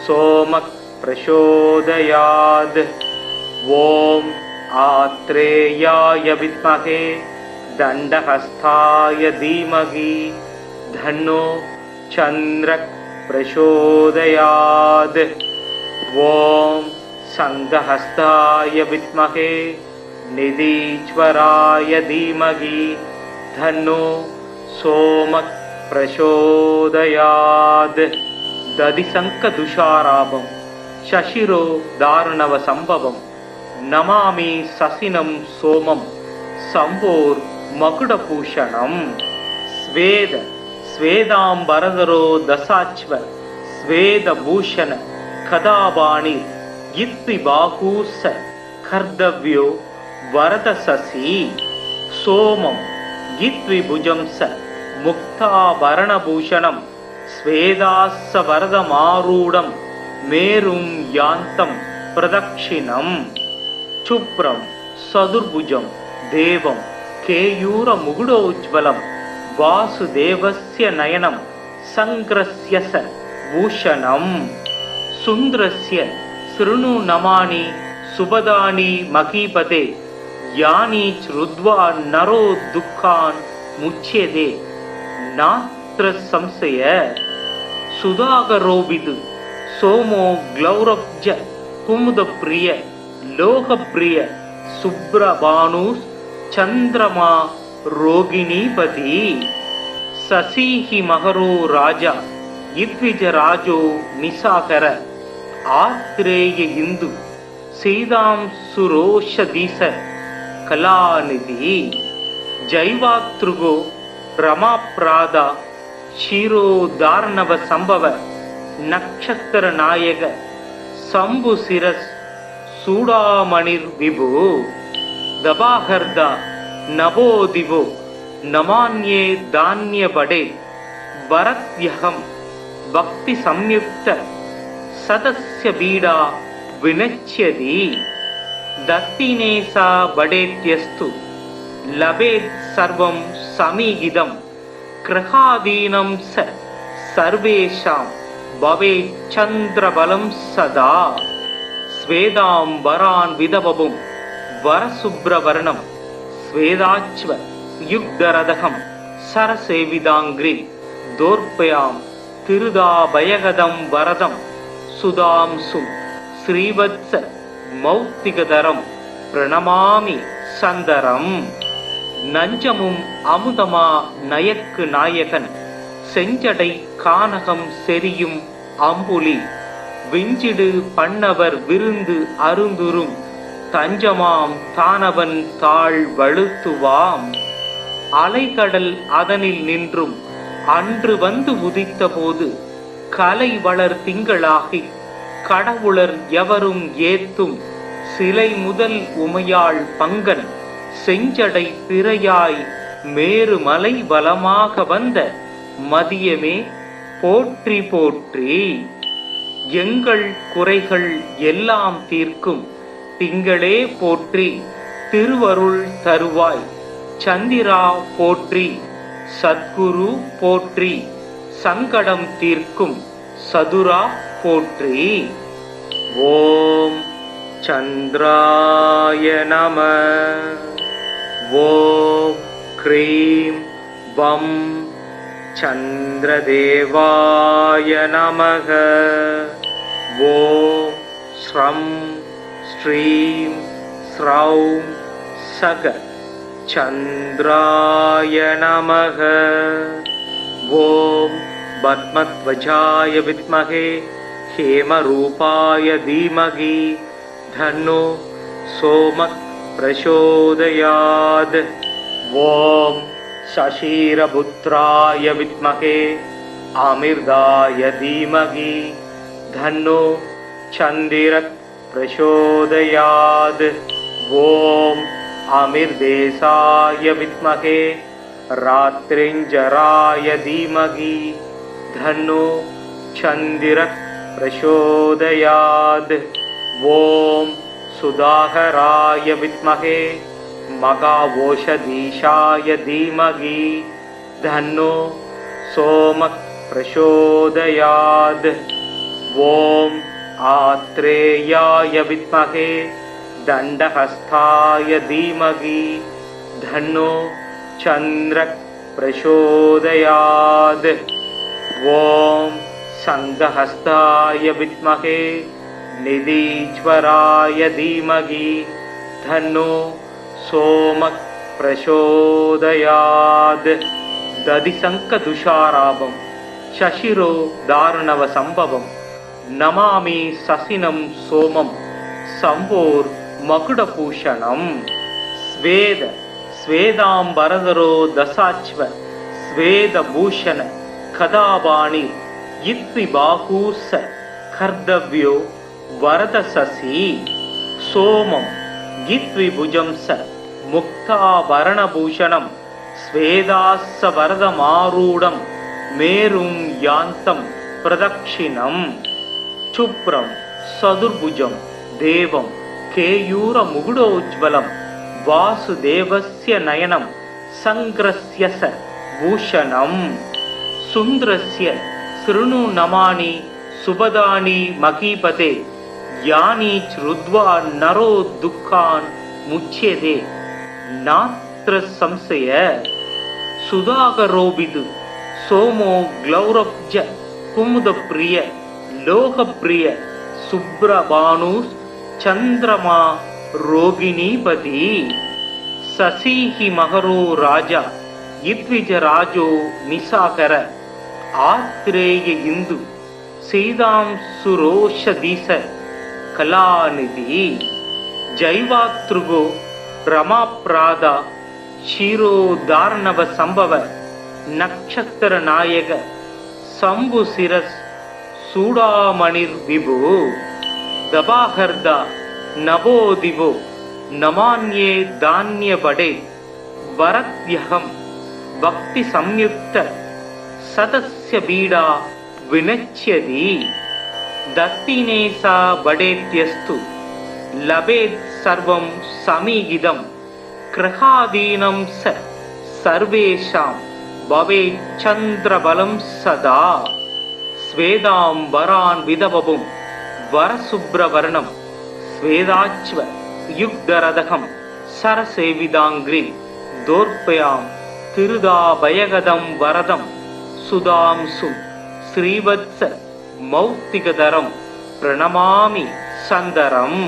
सोमः प्रचोदयात्। ॐ आत्रेयाय विद्महे दण्डहस्ताय धीमहि धन्नो चन्द्रः प्रचोदयात्। ॐ संघहस्ताय विद्महे निधीश्वराय धीमहि धन्नो सोमः प्रचोदयात्। दधिशङ्खदुषाराभं शशिरो दारुणव संभवं नमामि ससिनं सोमं सम्भोर्मकुटभूषणं। स्वेद स्वेदाम्बरधरो दशाश्व स्वेदभूषण कदाबाणि इत्विबाहूस कर्तव्यो वरदशसि सोमं इत्विभुजं स मुक्ताभरणभूषणं स्वेदास्सवरदमारूढं मेरुं यान्तं प्रदक्षिणम्। शुभ्रं सदुर्भुजं देवं केयूरमुकुटोज्ज्वलं वासुदेवस्य नयनं सङ्ग्रस्य स भूषणं। सुन्दरस्य शृणु नमानि सुभदानि महीपते यानि श्रुत्वा नरो दुःखान् मुच्यते नात्र संशय। सुधाकरोऽविद् सोमो ग्लौरब्ज कुमुदप्रिय लोकप्रिय शुभ्रभानुश्चन्द्रमा रोगिणीपति। शशिहि मकरो राजा इद्विजराजो निशाकर आत्रेय इंदु सीतांशुरोषधीश कलानिधि। जैवातृगो रमाप्रादा क्षीरोदार्णव संभव नक्षत्र नायक शंभुशिरस् सूडामणिर्विभु। दबाहर्दा नभोदिवो नमान्ये धान्यपडे वरद्यहं भक्ति संयुक्त सदस्य बीडा विनश्यति। दत्तिनेसा बडेत्यस्तु लभेत् सर्वं समीहितं ग्रहादीनं स सर्वेषां भवेत् चन्द्रबलं सदा। स्वेदाम्बरान् विदवपुं वरशुभ्रवर्णं स्वेदाच्व युग्धरदहं सरसेविदाङ्घ्रि दोर्पयां तिरुदाभयगदं वरदं सुधांसुं श्रीवत्स मौक्तिकधरं प्रणमामि சந்தரம். நஞ்சமும் அமுதமா நயக்கு நாயகன் செஞ்சடை கானகம் செரியும் அம்புலி விஞ்சிடு பண்ணவர் விருந்து அருந்துரும் தஞ்சமாம் தானவன் தாழ் வழுத்துவாம். அலைகடல் அதனில் நின்றும் அன்று வந்து உதித்த போது கலை வளர் திங்களாகி கடவுளர் எவரும் ஏத்தும் சிலை முதல் உமையாள் பங்கன் செஞ்சடை பிறையாய் மேருமலை வலமாக வந்த மதியமே போற்றி போற்றி. எங்கள் குறைகள் எல்லாம் தீர்க்கும் திங்களே போற்றி. திருவருள் தருவாய் சந்திரா போற்றி. சத்குரு போற்றி. சங்கடம் தீர்க்கும் சதுரா போற்றி. ஓம் சந்திராய நம. ஓம் க்ரீம் வம் சந்திரதேவாய நமக. ஓம் ஸ்ரம் ஸ்ரீம் ஸ்ரௌம் சக சந்திராய நமக. ஓம் பத்மத்வஜாய வித்மஹே ஹேமரூபாய தீமகி தன்னோ சோமः பிரசோதயாத். ஓம் சசீரபுத்ராய வித்மஹே அமிர்தாய தீமகி தன்னோ சந்திரः பிரசோதயாத். ஓம் அமிர்தேசாய வித்மஹே ராத்ரிஞ்சராய தீமகி धन्नो चंद्रः प्रचोदयात्। ओम सुधाकराय विद्महे मघाओषधीशाय धीमहि धन्नो सोमः प्रचोदयात्। ओम आत्रेयाय विद्महे दंडहस्ताय धीमहि धन्नो चंद्रः प्रचोदयात्। ओम संघहस्ताय विद्महे निधीश्वराय धीमहि धन्नो सोमः प्रचोदयात्। दधिशंखदुषाराभं शशिरो दारुणव संभवं नमामि ससिनं सोमं संवोर मकुडभूषणं। स्वेद स्वेदांबरधरो दशाश्व स्वेदभूषण कदावाणि इत्विबाहूस कर्तव्यो वरदशसि। सोमं गित्विभुजं स मुक्ताभरणभूषणं स्वेदास्स वरदमारूढं मेरुं यान्तं प्रदक्षिणम्। शुभ्रं सदुर्भुजं देवं केयूरमुकुटोज्ज्वलं वासुदेवस्य नयनं संग्रस्य स भूषणम्। सुन्दरस्य शृणु नमानि सुभदानि महीपते यानि श्रुत्वा नरो दुःखान् मुच्यते नात्र संशय। सुधाकरोऽभिदु सोमो ग्लौरब्ज कुमुदप्रिय लोकप्रिय शुभ्रभानुश्चन्द्रमा रोगिणीपति। शशिहि मकरो राजा इद्विजराजो निशाकर आत्रेय इंदु सीतांशुरोषधीश कलानिधि। जैवातृगो रमाप्रादा क्षीरोदार्णव संभव नक्षत्र नायक शंभुशिरस् सूडामणिर्विभु। दबाहर्दा नवोदिवो नमान्ये धान्यबडे वरद्यहं भक्ति संयुक्त सदस्य बीडा विनच्यति। दत्तिनेसा बडेत्यस्तु लभेत् सर्वं समीहितं ग्रहादीनं स सर्वेषां भवेत् चन्द्रबलं सदा। स्वेदांबरान् विदवपुं वरशुभ्रवर्णं स्वेदाच्व युग्धरदहं सरसेविदाङ्घ्रिं दोर्पयां तिरुदाभयगदं वरदं सुधांशुं श्रीवत्स मौक्तिकधरं प्रणमामि சந்தரம்.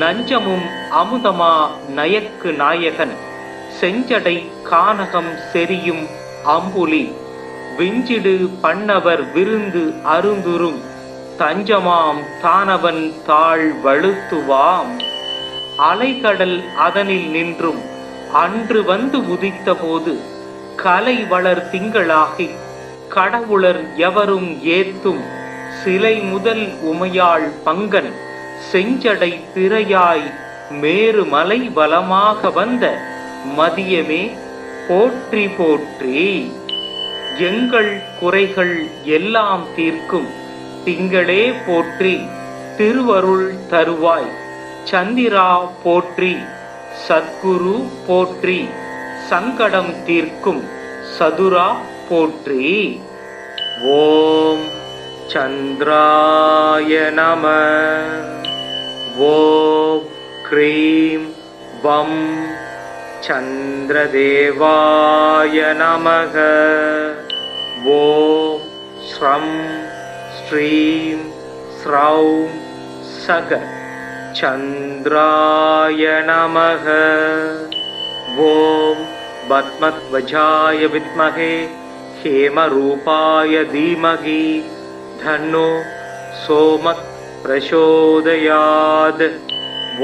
நஞ்சமும் அமுதமா நயக்கு நாயகன் செஞ்சடை கானகம் செரியும் அம்புலி விஞ்சிடு பண்ணவர் விருந்து அருந்துரும் தஞ்சமாம் தானவன் தாழ் வழுத்துவாம். அலைகடல் அதனில் நின்றும் அன்று வந்து உதித்த போது கலை வளர் திங்களாகி கடவுளர் எவரும் ஏத்தும் சிலை முதல் உமையாள் பங்கன் செஞ்சடை திரையாய் மேருமலை வலமாக வந்த மதியமே போற்றி போற்றி. எங்கள் குறைகள் எல்லாம் தீர்க்கும் திங்களே போற்றி. திருவருள் தருவாய் சந்திரா போற்றி. சத்குரு போற்றி. சங்கடம் தீர்க்கும் சதுரா போற்றி. ஓம் சந்திராய நம. ஓம் க்ரீம் வம் சந்திரதேவாய நமக. ஓம் ஸ்ரம் ஸ்ரீம் ஸ்ரௌம் சக சந்திராய நமக. ஓம் பத்மத்வஜாய வித்மஹே ஹேமரூபாய தீமகி தன்னோ சோமக் பிரசோதயாத்.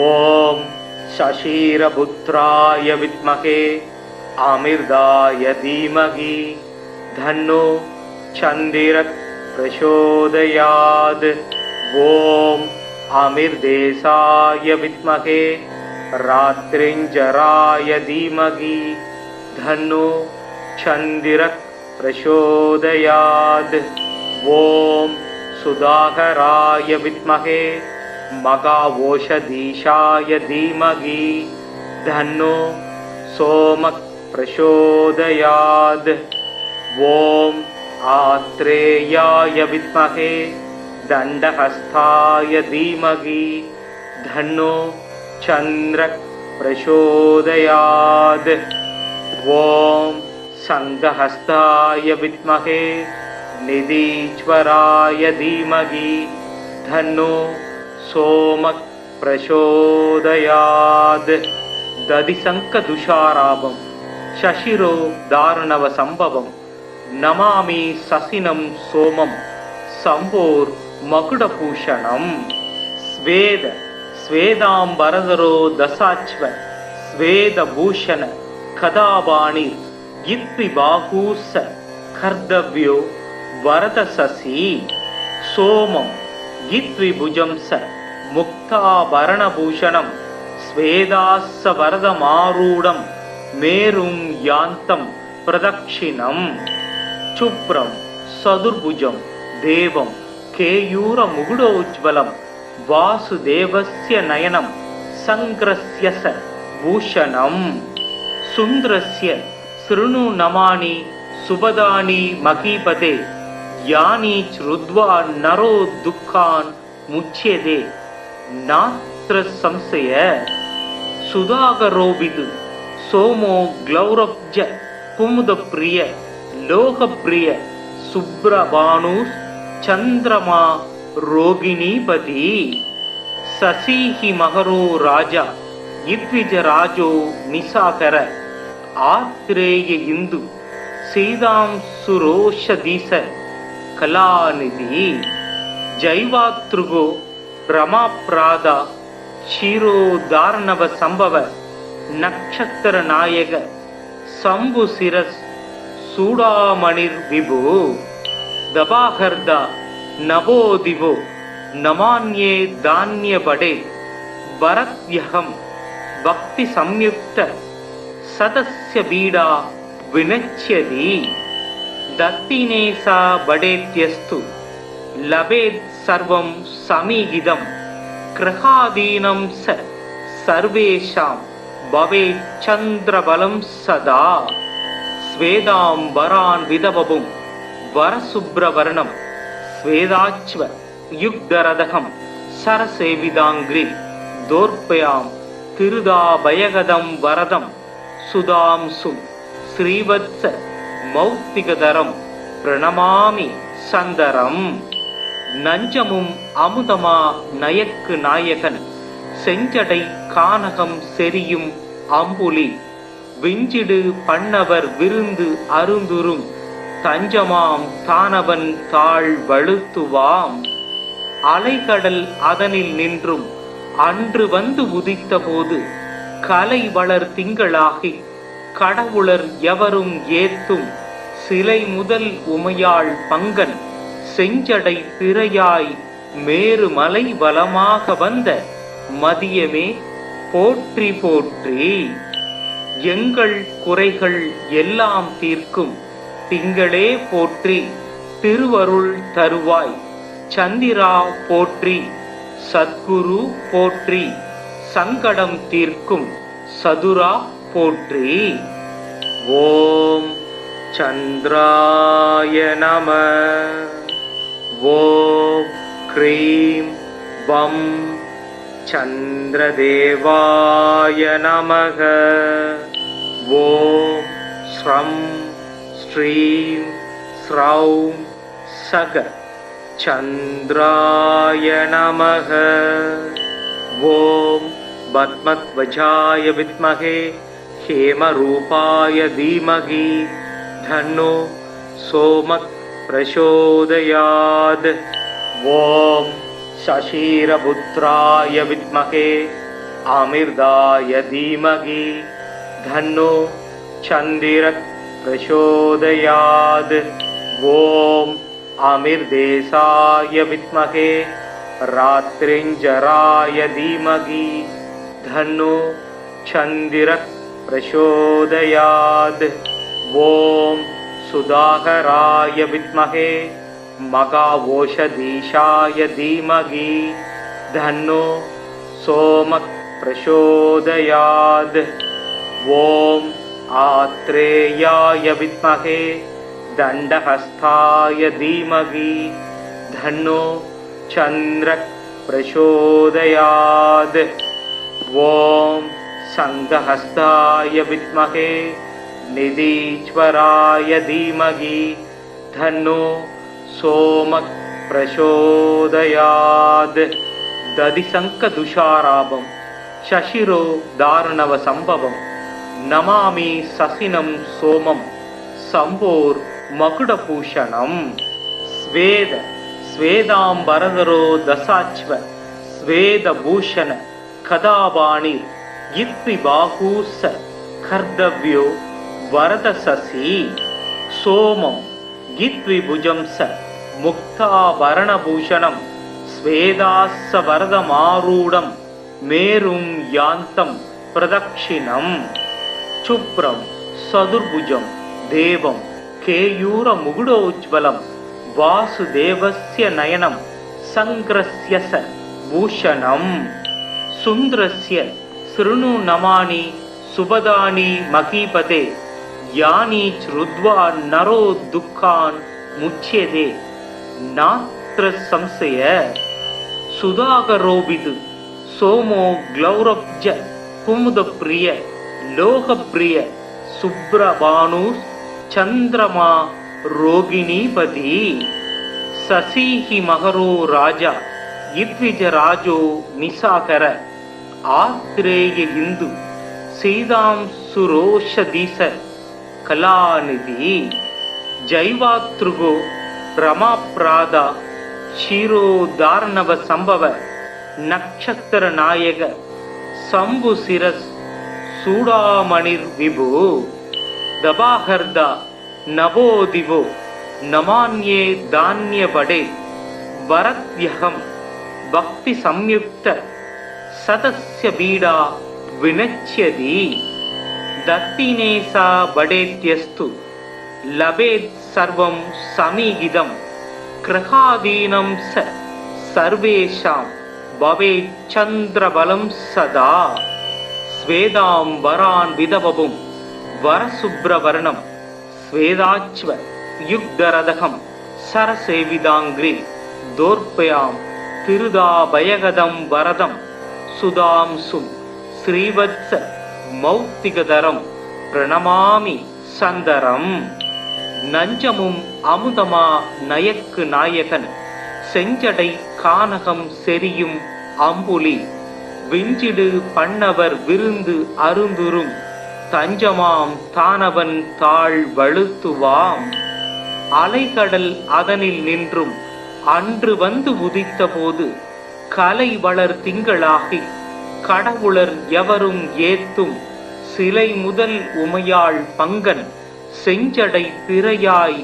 ஓம் சசீரபுத்ராய வித்மஹே அமிர்தாய தீமகி தன்னோ சந்திரக் பிரசோதயாத். ஓம் அமிர்தேசாய வித்மஹே ராத்ரிஞ்சராய தீமகி தன்னோ சந்திரக் प्रचोदयात्। ॐ सुधाकराय विद्महे महाओषधीशाय धीमहि तन्नो सोमः प्रचोदयात्। ॐ आत्रेयाय विद्महे दण्डहस्ताय धीमहि तन्नो चन्द्रः प्रचोदयात्। ॐ संघहस्ताय विद्महे निधीश्वराय धीमहि तन्नो सोमः प्रचोदयात्। दधिशङ्खदुषाराभं शशिरो दारणव संभवं नमामि शशिनं सोमं शम्भोर्मकुटभूषणम्। स्वेदाम्बरधरो दशाश्व स्वेदभूषण कदावाणि इत्विबाहूस कर्तव्यो वरदशसि सोमं इत्विभुजं स मुक्ताभरणभूषणं स्वेदास्स वरदमारूढं मेरुं यान्तं प्रदक्षिणं। शुभ्रं सदुर्भुजं देवं केयूरमुकुटोज्ज्वलं वासुदेवस्य नयनं संग्रस्य स भूषणम्। सुन्दरस्य शृणु नमानि सुभदानि महीपते यानि श्रुत्वा नरो दुःखान् मुच्यते नात्र संशय। सुधाकरोविदु सोमो ग्लौरब्ज कुमुदप्रिय लोकप्रिय सुब्रभानुः चन्द्रमा रोगिणीपति। शशिहि मकरो राजा इद्विजराजो निशाकर आत्रेय इंदु सीतांशुरोषधीश कलानिधि। जैवातृगो रमाप्रादा क्षीरोदार्णव संभव नक्षत्र नायक शंभुशिरस् सूडामणिर्विभु। दबाहर्दा नवोदिवो नमान्ये धान्यपडे भरत्यहं भक्ति संयुक्त सदस्य बीडा विनच्यति। दत्तिनेसा बडेत्यस्तु लभेत् सर्वं समीहितं ग्रहादीनं स सर्वेषां भवेत् चन्द्रबलं सदा। स्वेदाम्बरान् विदवपुं वरशुभ्रवर्णं स्वेदाच्व युग्धरदहं सरसेविदाङ्घ्रि दोर्पयां तिरुदाभयगदं वरदं सुधांसुं श्रीवत्स मौक्तिकधरं प्रणमामि சந்தரம். நஞ்சமும் அமுதமா நயக்கு நாயகன் செஞ்சடை கானகம் செரியும் அம்புலி விஞ்சிடு பண்ணவர் விருந்து அருந்துரும் தஞ்சமாம் தானவன் தாழ் வழுத்துவாம். அலைகடல் அதனில் நின்றும் அன்று வந்து உதித்த போது கலை வளர் திங்களாகி கடவுளர் எவரும் ஏத்தும் சிலை முதல் உமையாள் பங்கன் செஞ்சடை பிறையாய் மேருமலை வலமாக வந்த மதியமே போற்றி போற்றி. எங்கள் குறைகள் எல்லாம் தீர்க்கும் திங்களே போற்றி. திருவருள் தருவாய் சந்திரா போற்றி. சத்குரு போற்றி. சங்கடம் தீர்க்கும் சதுரா போற்றி. ஓம் சந்திராய நம. ஓம் க்ரீம் வம் சந்திரதேவாய நமக. ஓம் ஸ்ரம் ஸ்ரீம் ஸ்ரௌம் சக சந்திராய நமக. ஓம் பத்மத்வஜாய வித்மஹே ஹேமரூபாய தீமஹி தன்னோ சோமக் பிரசோதயாத். ஓம் சசீரபுத்ராய வித்மஹே அமிர்தாய தீமஹி தன்னோ சந்திரக் பிரசோதயாத். ஓம் அமிர்தேசாய வித்மஹே ராத்ரிஞ்சராய தீமஹி தன்னோ சந்திரக் பிரசோதயாத். ஓம் सुधाकराय विद्महे महाओषधीशाय धीमहि धन्नो सोमः प्रचोदयात्। ॐ आत्रेयाय विद्महे दण्डहस्ताय धीमहि धन्नो चन्द्रः प्रचोदयात्। ॐ संघहस्ताय विद्महे निधीश्वराय धीमहि धन्नो सोमः प्रचोदयात्। दधिशङ्खदुषाराभं शशिरो दारुणव संभवं नमामि शशिनं सोमं शम्भोर् मकुटभूषणम्। स्वेद स्वेदाम्बरधरो दशाश्व स्वेदभूषण कदावाणिर् इत्विबाहूस कर्तव्यो वरदशशि। सोमं गित्विभुजं स मुक्ताभरणभूषणं स्वेदास्सवरदमारूढं मेरुं यान्तं प्रदक्षिणम्। शुभ्रं सदुर्भुजं देवं केयूरमुकुटोज्ज्वलं वासुदेवस्य नयनं संग्रस्य स भूषणम्। सुन्दरस्य शृणु नमानि सुभदानि महीपते यानि श्रुत्वा नरो दुःखान् मुच्यते नात्र संशय। सुधाकरोऽभिद् सोमो ग्लौरब्ज कुमुदप्रिय लोकप्रिय शुभ्रभानुश्चन्द्रमा रोगिणीपति। शशिहि मकरो राजा इद्विजराजो निशाकर आत्रेय हिन्दु सीतांशुरोषधीश कलानिधि। जैवातृगो रमाप्रादा क्षीरोदार्णव संभव नक्षत्र नायक शंभुशिरस् सूडामणिर्विभु। दबाहर्दा नभो दिवो नमान्ये धान्य बडे वरद्यहं भक्ति संयुक्त सतस्य बीडा विनच्यति। दत्तिनेसा बडेत्यस्तु लभेत् सर्वं समीहितं ग्रहादीनं स सर्वेषां भवेत् चन्द्रबलं सदा। स्वेदाम्बरान् विदवपुं वरशुभ्रवर्णं स्वेदाच्व युग्धरदहं सरसेविदाङ्ग्रि दोर्पयां तिरुदाभयगदं वरदं सुधांसुं श्रीवत्स मौक्तिकधरं प्रणमामि சந்தரம். நஞ்சமும் அமுதமா நயக்கு நாயகன் செஞ்சடை கானகம் செரியும் அம்புலி விஞ்சிடு பண்ணவர் விருந்து அருந்துரும் தஞ்சமாம் தானவன் தாழ் வழுத்துவாம். அலைகடல் அதனில் நின்றும் அன்று வந்து உதித்த போது கலை வளர் திங்களாகி கடவுளர் எவரும் ஏத்தும் சிலை முதல் உமையாள் பங்கன் செஞ்சடை பிறையாய்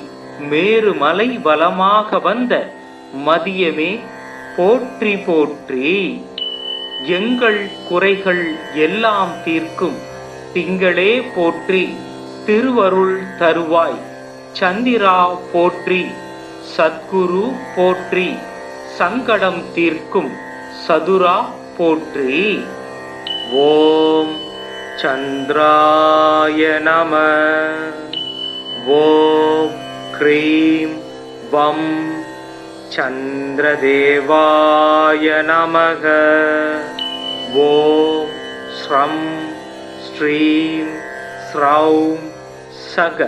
மேருமலை வலமாக வந்த மதியமே போற்றி போற்றி. எங்கள் குறைகள் எல்லாம் தீர்க்கும் திங்களே போற்றி. திருவருள் தருவாய் சந்திரா போற்றி. சத்குரு போற்றி. சங்கடம் தீர்க்கும் சதுரா போற்றி. ஓம் சந்திராய நம. ஓம் க்ரீம் வம் சந்திரதேவாய நமக. ஓம் ஸ்ரம் ஸ்ரீம் ஸ்ரௌம் சக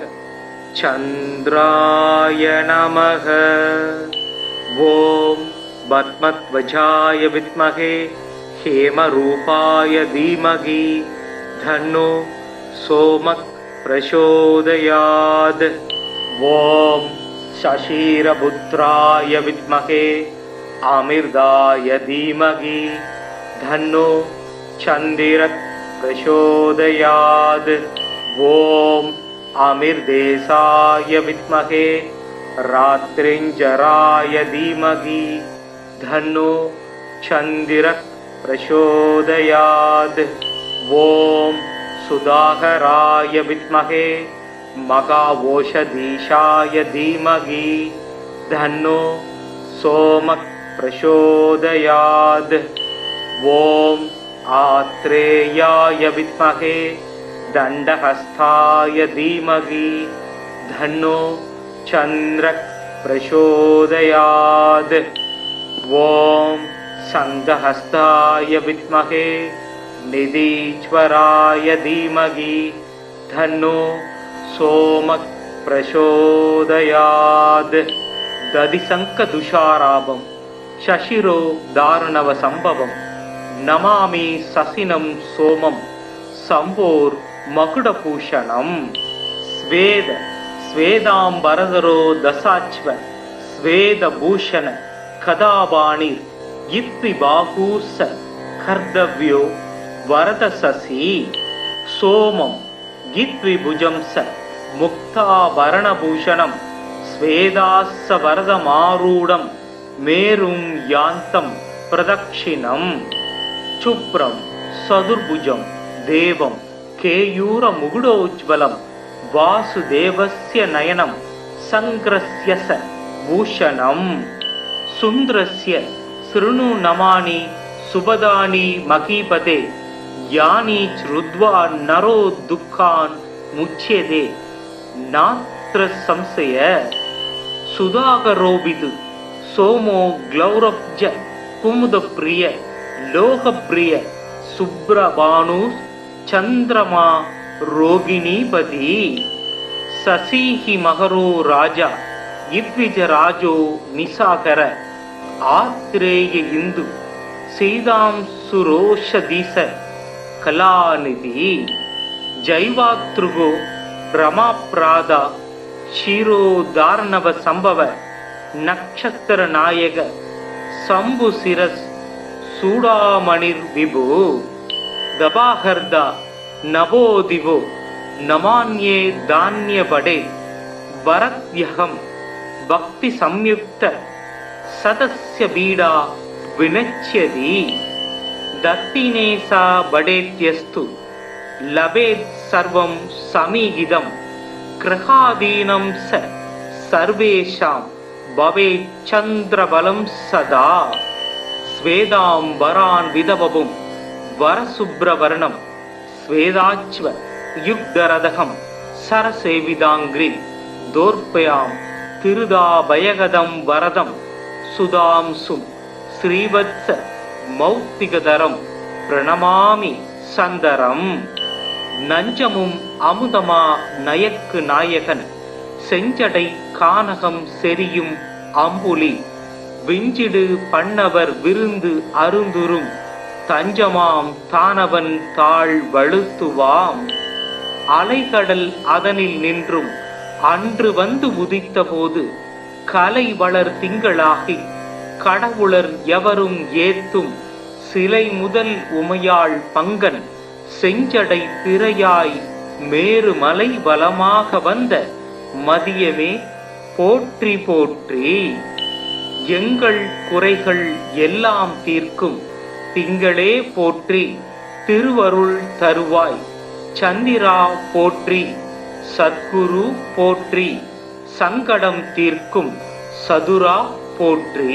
சந்திராய நமக. ஓம் பத்மத்வஜாய வித்மகே ஹேமரூபாய தீமகி தன்னோ சோமக் பிரசோதயாத். ஓம் சசீரபுத்ராய வித்மகே அமிர்தாய தீமகி தன்னோ சந்திரக் பிரசோதயாத். ஓம் அமிர்தேசாய வித்மகே ராத்ரிஞ்சராய தீமகி தன்னோ சந்திரக் பிரசோதயாத். ஓம் சுதாகராய வித்மகே மகாவோஷதீஷாய தீமகி தன்னோ சோமக் பிரசோதயாத். ஓம் ஆத்ரேயாய வித்மகே தண்டஹஸ்தாய தீமகி தன்னோ சந்திரக் பிரசோதயாத். ஓம் சங்கஹஸ்தாய வித்மகே நிதீஸ்வராய தீமகி தன்னோ சோமக் பிரசோதயாத். ததிசங்க துஷாராபம் சசிரோ தாருணவ சம்பவம் நமாமி சசினம் சோமம் சம்போர் மகுடபூஷணம். ஸ்வேத ஸ்வேதாம்பரதரோ தசாச்வ ஸ்வேதபூஷண கதாபாணிர் இத்வி பாகூர்ச கர்தவ்யோ வரதசசி. சோமம் கித்விபுஜம் ச முக்தாபரணபூஷணம் ஸ்வேதாஸ்ஸ வரதமாரூடம் மேரும் யாந்தம் பிரதக்ஷிணம். சுப்ரம் சதுர்புஜம் தேவம் கேயூர முகுடோஜ்வலம் வாசுதேவஸ்ய நயனம் சங்கிரஸ்ய ச பூஷணம். சுந்திரஸ்ய ஸ்ருணு நமானி சுபதானி மகீபதே யானி ச்ருத்வா நரோ துக்கான் முச்யதே நாத்ர சம்சய. சுதாகரோபிது சோமோ க்ளௌரப்ஜ குமுதப்ரிய லோகப்ரிய சுப்ரபானு சந்திரமா ரோகிணீபதி. சசீஹி மகரோ ராஜா இத்விஜராஜோ நிசாகர ஆத்ரேய இந்து சீதாம்சுரோஷதீச கலாநிதி. ஜைவாத்ருகோ ரமாப்ராதா ஷீரோதார்ணவ சம்பவ நக்ஷத்திர நாயக சம்புசிரஸ் சூடாமணிர் விபு. தபாஹர்தா நவோதிவோ நமான்யே தான்யபடே வரத்யகம் பக்தி சம்யுக்த சதஸ்ய பீடா வினச்யதி. தத்தினேசா படேத்யஸ்து லபேத் சர்வம் சமீகிதம் கிரகாதீனம் ச சர்வேஷாம் பவேத் சந்திரபலம் சதா. ஸ்வேதாம்பரான் விதவபும் வரசுப்ரவர்ணம் ஸ்வேதாச்வ யுக்தரதகம் சரசேவிதாங்கிரி தோர்ப்பயாம் திருதாபயகதம் வரதம் சுதாம்சும் ஸ்ரீவத்ஸ மௌக்திகதரம் பிரணமாமி சந்தரம். நஞ்சமும் அமுதமா நயக்கு நாயகன் செஞ்சடை கானகம் செரியும் அம்புலி விஞ்சிடு பண்ணவர் விருந்து அருந்துரும் தஞ்சமாம் தானவன் தாழ் வழுத்துவாம். அலைகடல் அதனில் நின்றும் அன்று வந்து உதித்த போது கலை வளர் திங்களாகி கடவுளர் எவரும் ஏத்தும் சிலை முதல் உமையாள் பங்கன் செஞ்சடை பிறையாய் மேருமலை வலமாக வந்த மதியமே போற்றி போற்றி. எங்கள் குறைகள் எல்லாம் தீர்க்கும் திங்களே போற்றி திருவருள் தருவாய் சந்திரா போற்றி சத்குரு போற்றி சங்கடம் தீர்க்கும் சதுரா போற்றி.